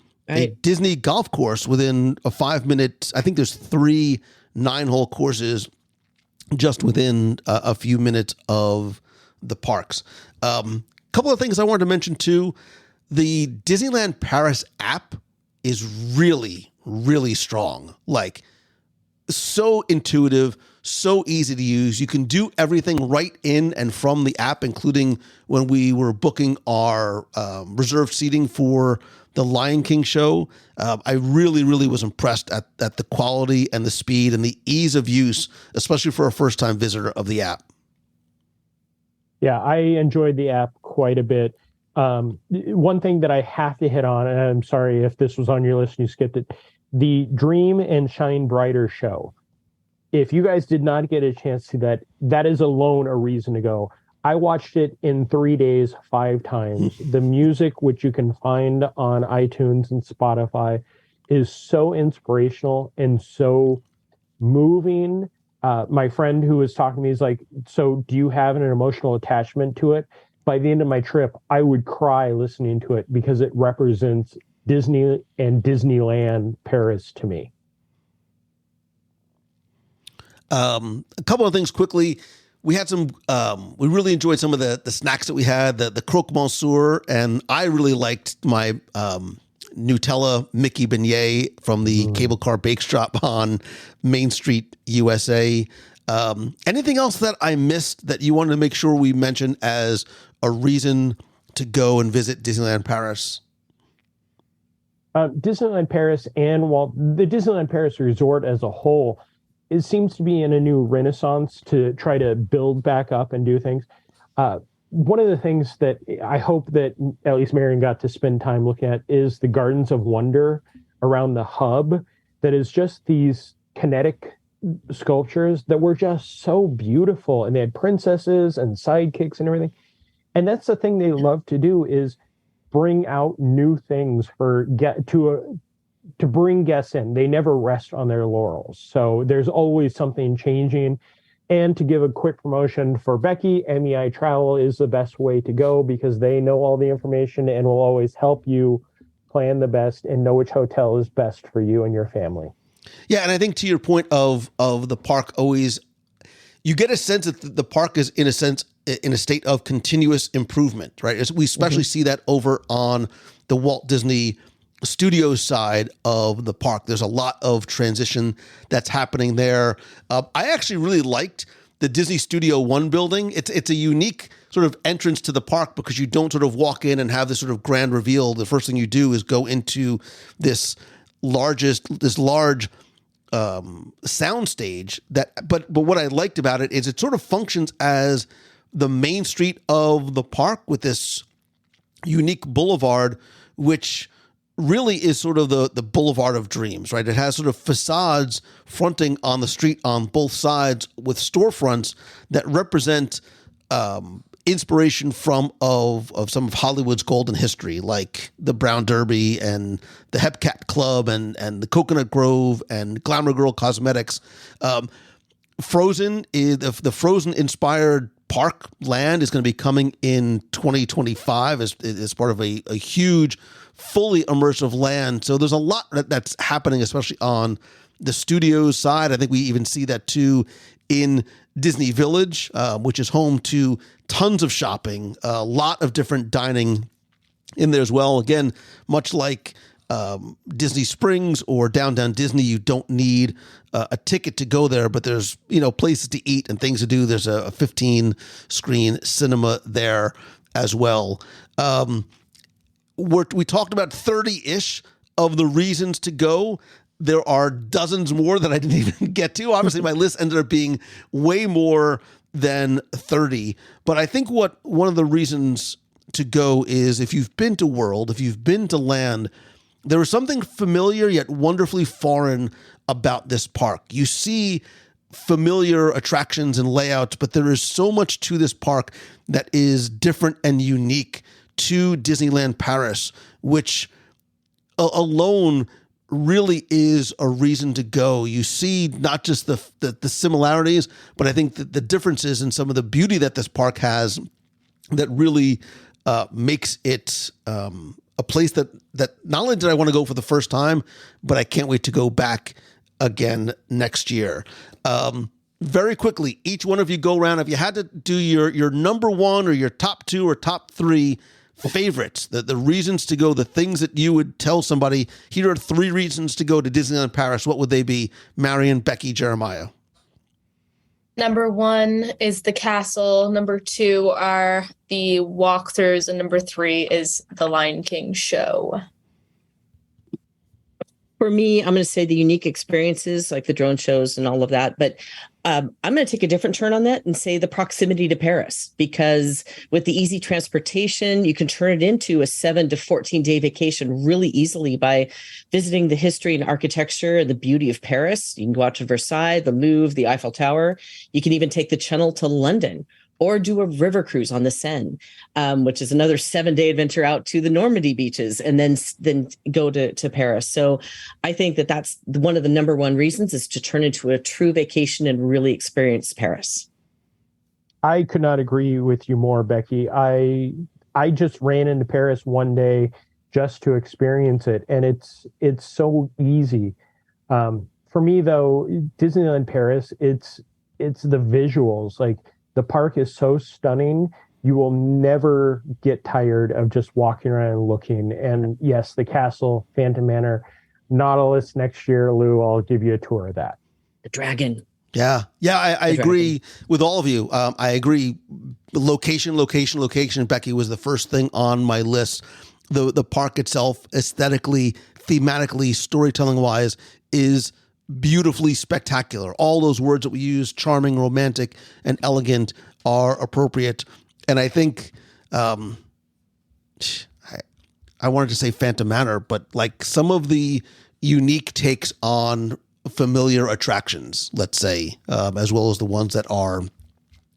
Disney golf course within a 5-minute. I think there's 3 9-hole courses just within a few minutes of the parks. Couple of things I wanted to mention too. The Disneyland Paris app is really, really strong. Like, so intuitive, so easy to use. You can do everything right in and from the app, including when we were booking our reserved seating for the Lion King show. I really, really was impressed at the quality and the speed and the ease of use, especially for a first-time visitor of the app.
Yeah, I enjoyed the app quite a bit. One thing that I have to hit on, and I'm sorry if this was on your list and you skipped it, the Dream and Shine Brighter show. If you guys did not get a chance to that, that is alone a reason to go. I watched it in 3 days, 5 times. The music, which you can find on iTunes and Spotify, is so inspirational and so moving. My friend who was talking to me is like, so do you have an emotional attachment to it? By the end of my trip, I would cry listening to it because it represents Disney and Disneyland Paris to me.
A couple of things quickly. We had some, we really enjoyed some of the snacks that we had, the croque monsieur, and I really liked my Nutella Mickey beignet from the cable car bake shop on Main Street, USA. Anything else that I missed that you wanted to make sure we mention as a reason to go and visit Disneyland Paris?
Disneyland Paris and the Disneyland Paris resort as a whole, it seems to be in a new renaissance to try to build back up and do things. One of the things that I hope that at least Marion got to spend time looking at is the Gardens of Wonder around the hub. That is just these kinetic sculptures that were just so beautiful, and they had princesses and sidekicks and everything. And that's the thing they love to do, is bring out new things to bring guests in. They never rest on their laurels. So there's always something changing. And to give a quick promotion for Becky, MEI Travel is the best way to go because they know all the information and will always help you plan the best and know which hotel is best for you and your family.
Yeah, and I think to your point of the park, always you get a sense that the park is in a state of continuous improvement, right? We especially see that over on the Walt Disney Studios side of the park. There's a lot of transition that's happening there. I actually really liked the Disney Studio One building. It's a unique sort of entrance to the park because you don't sort of walk in and have this sort of grand reveal. The first thing you do is go into this large sound stage but what I liked about it is it sort of functions as the main street of the park with this unique boulevard, which really is sort of the boulevard of dreams, right? It has sort of facades fronting on the street on both sides with storefronts that represent inspiration from some of Hollywood's golden history, like the Brown Derby and the Hepcat Club and the Coconut Grove and Glamour Girl Cosmetics. Frozen is the Frozen inspired park land is going to be coming in 2025 as part of a huge, fully immersive land. So there's a lot that's happening, especially on the studios side. I think we even see that too in Disney Village, which is home to tons of shopping, a lot of different dining in there as well. Again, much like Disney Springs or Downtown Disney, you don't need a ticket to go there, but there's places to eat and things to do. There's a 15-screen cinema there as well. We talked about 30-ish of the reasons to go. There are dozens more that I didn't even get to. Obviously, my list ended up being way more than 30. But I think one of the reasons to go is if you've been to World, if you've been to Land, there is something familiar yet wonderfully foreign about this park. You see familiar attractions and layouts, but there is so much to this park that is different and unique to Disneyland Paris, which alone really is a reason to go. You see not just the similarities, but I think that the differences in some of the beauty that this park has that really makes it a place that not only did I want to go for the first time, but I can't wait to go back again next year. Very quickly, each one of you go around. If you had to do your number one or your top two or top three favorites, the reasons to go, the things that you would tell somebody, here are 3 reasons to go to Disneyland Paris, what would they be? Marion, Becky, Jeremiah.
Number 1 is the castle. Number 2 are the walkthroughs. And number 3 is the Lion King show.
For me, I'm going to say the unique experiences like the drone shows and all of that. But I'm going to take a different turn on that and say the proximity to Paris, because with the easy transportation, you can turn it into a 7 to 14-day vacation really easily by visiting the history and architecture and the beauty of Paris. You can go out to Versailles, the Louvre, the Eiffel Tower. You can even take the Channel to London, or do a river cruise on the Seine, which is another 7-day adventure out to the Normandy beaches, and then go to Paris. So I think that's one of the number one reasons, is to turn into a true vacation and really experience Paris.
I could not agree with you more, Becky. I just ran into Paris one day just to experience it, and it's so easy. For me, though, Disneyland Paris, it's the visuals. Like, the park is so stunning, you will never get tired of just walking around and looking. And yes, the castle, Phantom Manor, Nautilus next year, Lou, I'll give you a tour of that.
The dragon.
Yeah. I agree with all of you. I agree. Location. Becky was the first thing on my list. The park itself, aesthetically, thematically, storytelling wise, is beautifully spectacular. All those words that we use, charming, romantic, and elegant, are appropriate. And I think I wanted to say Phantom Manor, but like some of the unique takes on familiar attractions, let's say, as well as the ones that are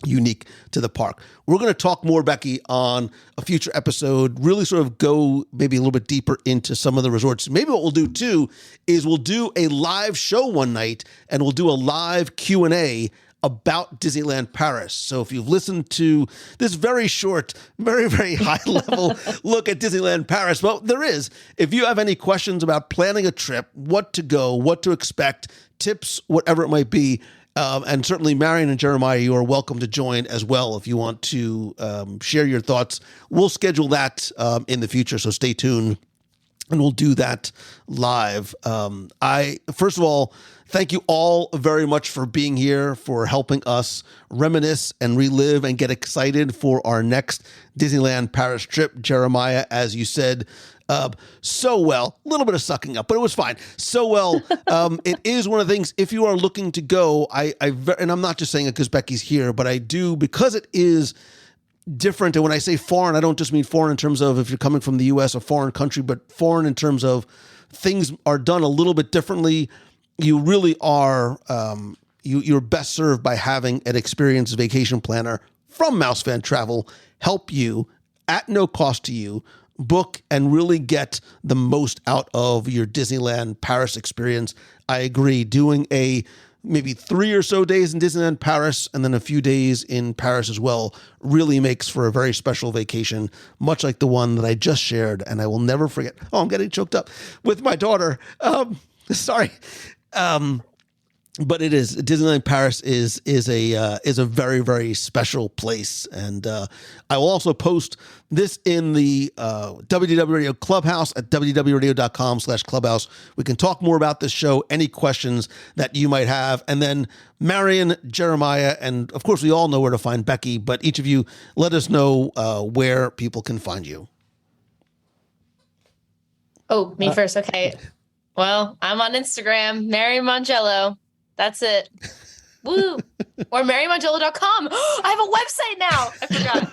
unique to the park. We're going to talk more, Becky, on a future episode, really sort of go maybe a little bit deeper into some of the resorts. Maybe what we'll do too is we'll do a live show one night, and we'll do a live Q&A about Disneyland Paris. So if you've listened to this very short, very, very high level look at Disneyland Paris, well, there is. If you have any questions about planning a trip, what to go, what to expect, tips, whatever it might be, and certainly Marion and Jeremiah, you are welcome to join as well if you want to share your thoughts. We'll schedule that in the future, so stay tuned, and we'll do that live. First of all, thank you all very much for being here, for helping us reminisce and relive and get excited for our next Disneyland Paris trip. Jeremiah, as you said, so well, a little bit of sucking up, but it was fine. So well, it is one of the things, if you are looking to go, and I'm not just saying it because Becky's here, but I do, because it is different. And when I say foreign, I don't just mean foreign in terms of if you're coming from the US, a foreign country, but foreign in terms of things are done a little bit differently. You really are, you're best served by having an experienced vacation planner from Mouse Fan Travel help you at no cost to you book and really get the most out of your Disneyland Paris experience. I agree. Doing maybe 3 or so days in Disneyland Paris and then a few days in Paris as well really makes for a very special vacation, much like the one that I just shared. And I will never forget. Oh, I'm getting choked up with my daughter. Sorry. But it is, Disneyland Paris is a very, very special place. And I will also post this in the WDW Radio Clubhouse at wdwradio.com/clubhouse. We can talk more about this show, any questions that you might have. And then Marion, Jeremiah, and of course we all know where to find Becky, but each of you let us know where people can find you.
Oh, me first. Okay. Well, I'm on Instagram, Mary Mongello. That's it. Woo. Or MaryMongello.com. I have a website now. I forgot.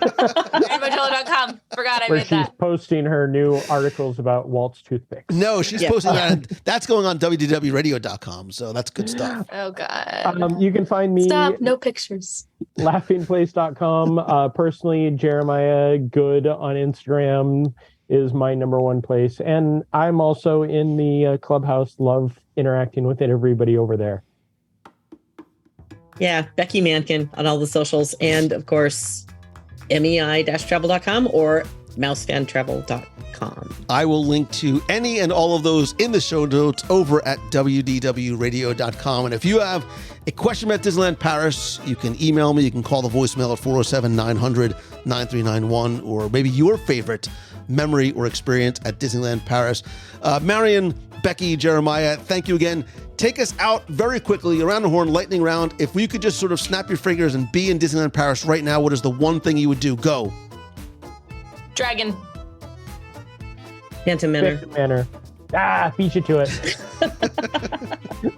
MaryMongello.com. Forgot I made that.
She's posting her new articles about Walt's toothpicks.
No, she's posting that. That's going on WDWRadio.com. So that's good stuff.
Oh, God.
You can find me.
Stop. No pictures.
Laughingplace.com. Personally, Jeremiah Good on Instagram. is my number one place. And I'm also in the clubhouse, love interacting with everybody over there.
Yeah, Becky Mankin on all the socials. And of course, mei-travel.com or mousefantravel.com.
I will link to any and all of those in the show notes over at WDWradio.com. And if you have a question about Disneyland Paris, you can email me. You can call the voicemail at 407-900-9391, or maybe your favorite memory or experience at Disneyland Paris. Marion, Becky, Jeremiah, thank you again. Take us out very quickly, around the horn, lightning round. If we could just sort of snap your fingers and be in Disneyland Paris right now, what is the one thing you would do? Go.
Dragon.
Phantom Manor.
Phantom Manor. Beat you to it.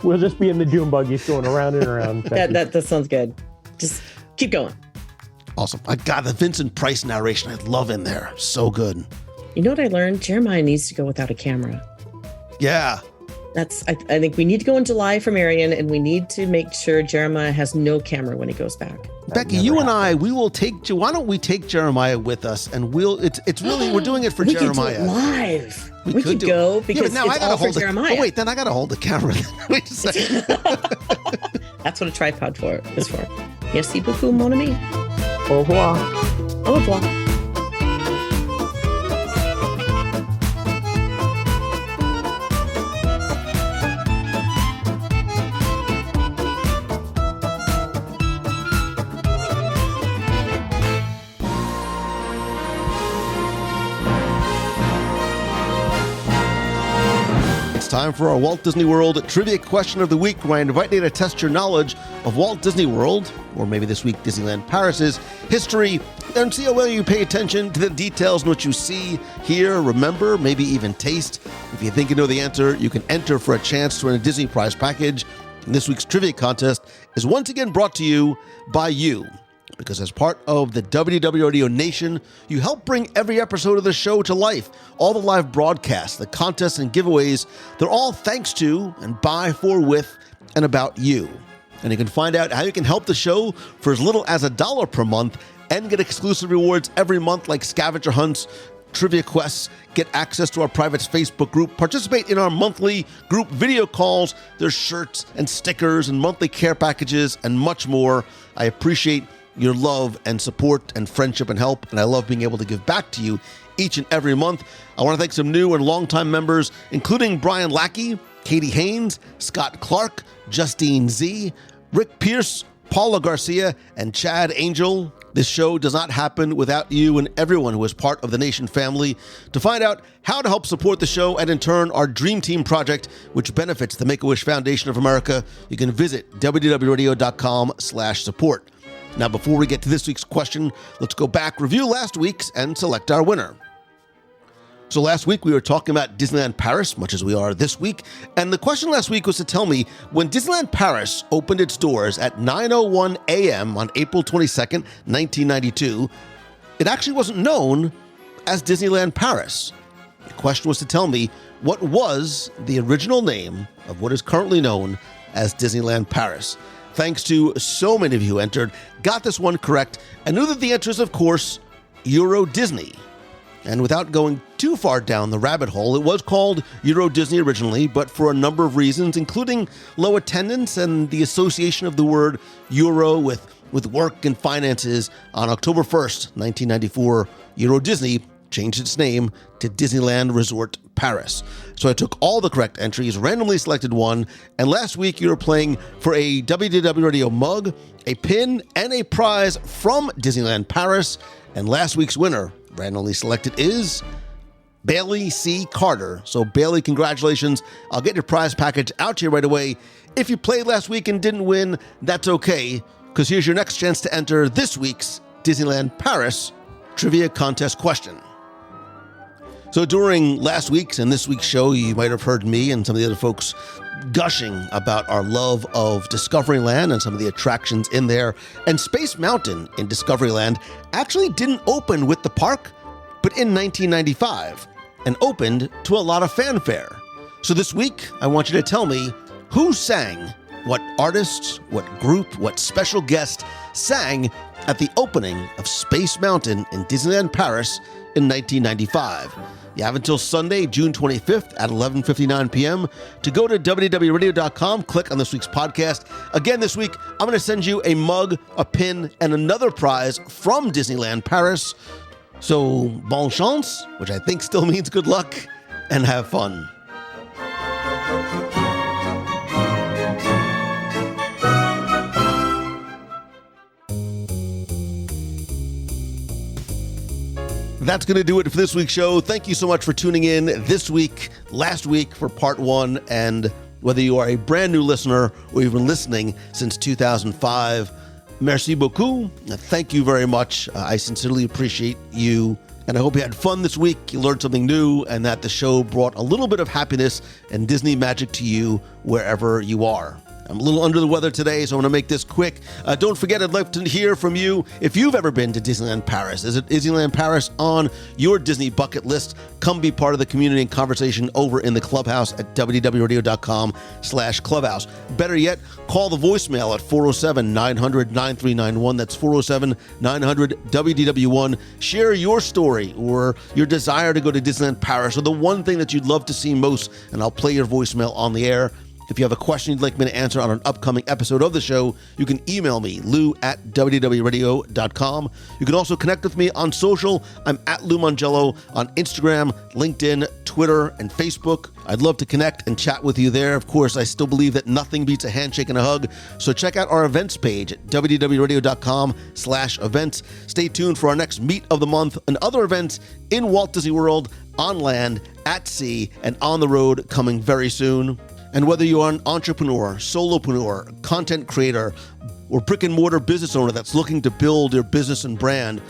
We'll just be in the Doom buggies going around and around.
That sounds good. Just keep going.
Awesome. I got the Vincent Price narration. I love in there. So good.
You know what I learned? Jeremiah needs to go without a camera.
Yeah.
I think we need to go in July for Marion, and we need to make sure Jeremiah has no camera when he goes back.
Becky, you and I, we will take. Why don't we take Jeremiah with us? And it's really, we're doing it for Jeremiah.
We could do it live. We could
do
go
it.
because
Yeah, but now
it's
I gotta
all for
hold
Jeremiah.
Oh wait, then I gotta hold the camera. Wait a second.
That's what a tripod is for. Merci beaucoup, mon ami.
Au revoir.
Au revoir.
It's time for our Walt Disney World Trivia Question of the Week, where I invite you to test your knowledge of Walt Disney World, or maybe this week Disneyland Paris's history, and see how well you pay attention to the details in what you see, hear, remember, maybe even taste. If you think you know the answer, you can enter for a chance to win a Disney prize package. And this week's trivia contest is once again brought to you by you. Because as part of the WDW Radio Nation, you help bring every episode of the show to life. All the live broadcasts, the contests, and giveaways, they're all thanks to and by, for, with, and about you. And you can find out how you can help the show for as little as $1 per month and get exclusive rewards every month like scavenger hunts, trivia quests, get access to our private Facebook group, participate in our monthly group video calls, there's shirts and stickers and monthly care packages and much more. I appreciate your love and support and friendship and help, and I love being able to give back to you each and every month. I want to thank some new and longtime members, including Brian Lackey, Katie Haynes, Scott Clark, Justine Z, Rick Pierce, Paula Garcia, and Chad Angel. This show does not happen without you and everyone who is part of the Nation family. To find out how to help support the show and in turn our Dream Team project, which benefits the Make-A-Wish Foundation of America, you can visit wdwradio.com/support. Now, before we get to this week's question, let's go back, review last week's, and select our winner. So last week we were talking about Disneyland Paris, much as we are this week, and the question last week was to tell me when Disneyland Paris opened its doors at 9:01 a.m. on April 22nd, 1992, it actually wasn't known as Disneyland Paris. The question was to tell me what was the original name of what is currently known as Disneyland Paris. Thanks to so many of you who entered, got this one correct, and knew that the answer is, of course, Euro Disney. And without going too far down the rabbit hole, it was called Euro Disney originally, but for a number of reasons, including low attendance and the association of the word Euro with work and finances, on October 1st, 1994, Euro Disney changed its name to Disneyland Resort Paris. So I took all the correct entries, randomly selected one, and last week you were playing for a WDW Radio mug, a pin, and a prize from Disneyland Paris. And last week's winner, randomly selected, is Bailey C. Carter. So Bailey, congratulations. I'll get your prize package out to you right away. If you played last week and didn't win, that's okay, because here's your next chance to enter this week's Disneyland Paris Trivia Contest question. So during last week's and this week's show, you might have heard me and some of the other folks gushing about our love of Discoveryland and some of the attractions in there. And Space Mountain in Discoveryland actually didn't open with the park, but in 1995, and opened to a lot of fanfare. So this week, I want you to tell me who sang, what artist, what group, what special guest sang at the opening of Space Mountain in Disneyland Paris in 1995. You have until Sunday, June 25th at 11:59 p.m. to go to WDWRadio.com, click on this week's podcast. Again, this week, I'm going to send you a mug, a pin, and another prize from Disneyland Paris. So, bon chance, which I think still means good luck, and have fun. That's going to do it for this week's show. Thank you so much for tuning in this week, last week for part one, and whether you are a brand new listener or you've been listening since 2005, merci beaucoup. Thank you very much. I sincerely appreciate you, and I hope you had fun this week, you learned something new, and that the show brought a little bit of happiness and Disney magic to you wherever you are. I'm a little under the weather today, so I'm going to make this quick. Don't forget, I'd like to hear from you if you've ever been to Disneyland Paris. Is it Disneyland Paris on your Disney bucket list? Come be part of the community and conversation over in the clubhouse at wdwradio.com/clubhouse. Better yet, call the voicemail at 407-900-9391. That's 407-900-WDW1. Share your story or your desire to go to Disneyland Paris or the one thing that you'd love to see most, and I'll play your voicemail on the air. If you have a question you'd like me to answer on an upcoming episode of the show, you can email me, lou@wdwradio.com. You can also connect with me on social. I'm at Lou Mongello on Instagram, LinkedIn, Twitter, and Facebook. I'd love to connect and chat with you there. Of course, I still believe that nothing beats a handshake and a hug. So check out our events page at wdwradio.com/events. Stay tuned for our next Meet of the Month and other events in Walt Disney World, on land, at sea, and on the road coming very soon. And whether you are an entrepreneur, solopreneur, content creator, or brick and mortar business owner that's looking to build your business and brand,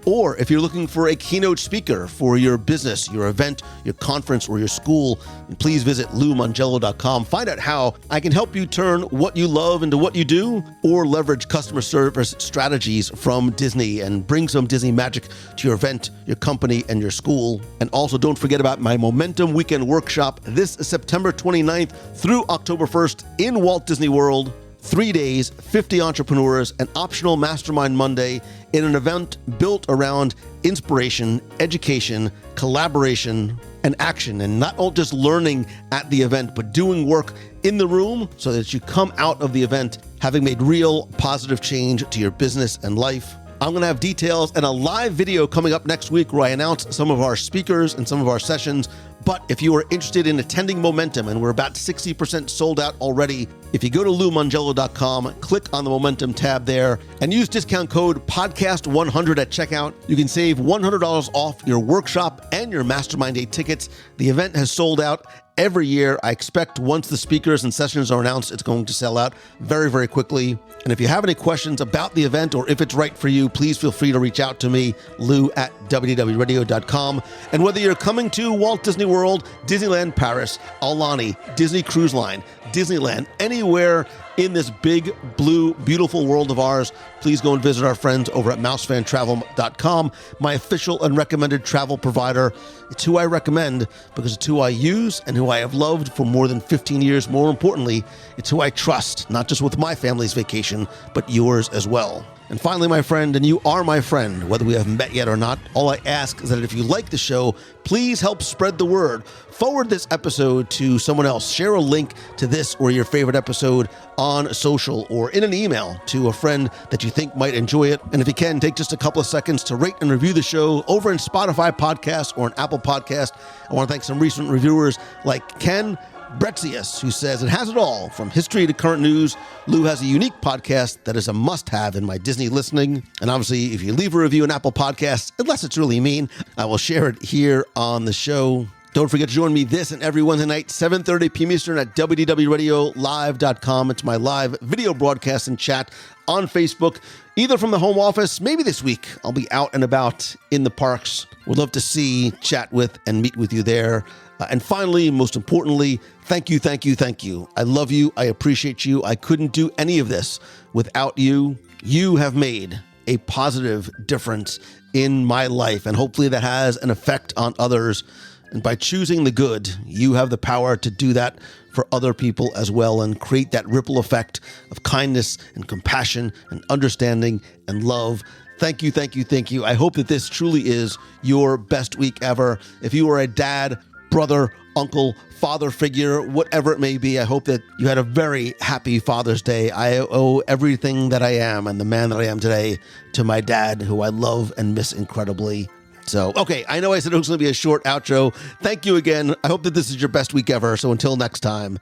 or if you're looking for a keynote speaker for your business, your event, your conference, or your school, please visit LouMongello.com. Find out how I can help you turn what you love into what you do, or leverage customer service strategies from Disney and bring some Disney magic to your event, your company, and your school. And also don't forget about my Momentum Weekend Workshop this September 29th through October 1st in Walt Disney World. 3 days, 50 entrepreneurs, an optional Mastermind Monday in an event built around inspiration, education, collaboration, and action. And not all just learning at the event, but doing work in the room so that you come out of the event having made real positive change to your business and life. I'm going to have details and a live video coming up next week where I announce some of our speakers and some of our sessions. But if you are interested in attending Momentum, and we're about 60% sold out already, if you go to LouMongello.com, click on the Momentum tab there, and use discount code PODCAST100 at checkout, you can save $100 off your workshop and your Mastermind Day tickets. The event has sold out every year. I expect once the speakers and sessions are announced, it's going to sell out very, very quickly. And if you have any questions about the event or if it's right for you, please feel free to reach out to me, lou@wdwradio.com. And whether you're coming to Walt Disney World, Disneyland Paris, Aulani, Disney Cruise Line, Disneyland, anywhere in this big, blue, beautiful world of ours, please go and visit our friends over at mousefantravel.com, my official and recommended travel provider. It's who I recommend because it's who I use and who I have loved for more than 15 years. More importantly, it's who I trust, not just with my family's vacation, but yours as well. And finally, my friend, and you are my friend, whether we have met yet or not, all I ask is that if you like the show, please help spread the word. Forward this episode to someone else. Share a link to this or your favorite episode on social or in an email to a friend that you think might enjoy it. And if you can, take just a couple of seconds to rate and review the show over in Spotify Podcasts or an Apple Podcast. I want to thank some recent reviewers like Ken Bretzius, who says, it has it all, from history to current news. Lou has a unique podcast that is a must-have in my Disney listening. And obviously, if you leave a review in Apple Podcasts, unless it's really mean, I will share it here on the show. Don't forget to join me this and every Wednesday night, 7:30 p.m. Eastern at WDWRadioLive.com. It's my live video broadcast and chat on Facebook, either from the home office. Maybe this week I'll be out and about in the parks. Would love to see, chat with, and meet with you there. And finally, most importantly, thank you, thank you, thank you. I love you. I appreciate you. I couldn't do any of this without you. You have made a positive difference in my life, and hopefully that has an effect on others. And by choosing the good, you have the power to do that for other people as well and create that ripple effect of kindness and compassion and understanding and love. Thank you, thank you, thank you. I hope that this truly is your best week ever. If you are a dad, brother, uncle, father figure, whatever it may be, I hope that you had a very happy Father's Day. I owe everything that I am and the man that I am today to my dad, who I love and miss incredibly. So, okay, I know I said it was going to be a short outro. Thank you again. I hope that this is your best week ever. So until next time,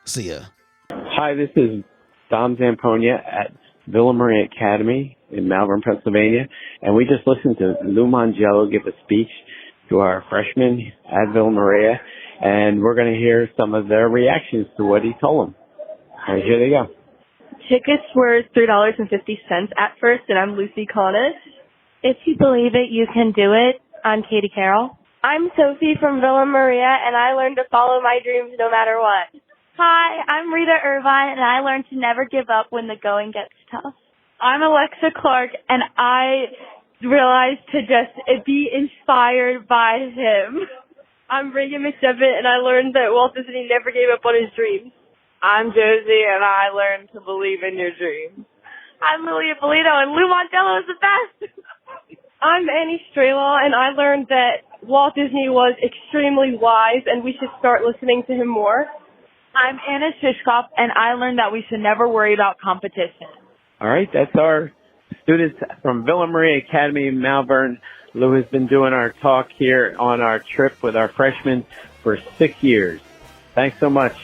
see ya.
Hi, this is Dom Zamponia at Villa Maria Academy in Malvern, Pennsylvania. And we just listened to Lou Mangello give a speech to our freshmen at Villa Maria. And we're going to hear some of their reactions to what he told them. All right, here they go.
Tickets were $3.50 at first, and I'm Lucy Connis. If you believe it, you can do it. I'm Katie Carroll. I'm Sophie from Villa Maria, and I learned to follow my dreams no matter what. Hi, I'm Rita Irvine, and I learned to never give up when the going gets tough. I'm Alexa Clark, and I realized to just be inspired by him. I'm Reagan McDevitt, and I learned that Walt Disney never gave up on his dreams. I'm Josie, and I learned to believe in your dreams. I'm Lilia Polito, and Lou Mangello is the best. I'm Annie Strelaw, and I learned that Walt Disney was extremely wise, and we should start listening to him more. I'm Anna Shishkop, and I learned that we should never worry about competition.
All right, that's our students from Villa Maria Academy in Malvern. Lou has been doing our talk here on our trip with our freshmen for 6 years. Thanks so much.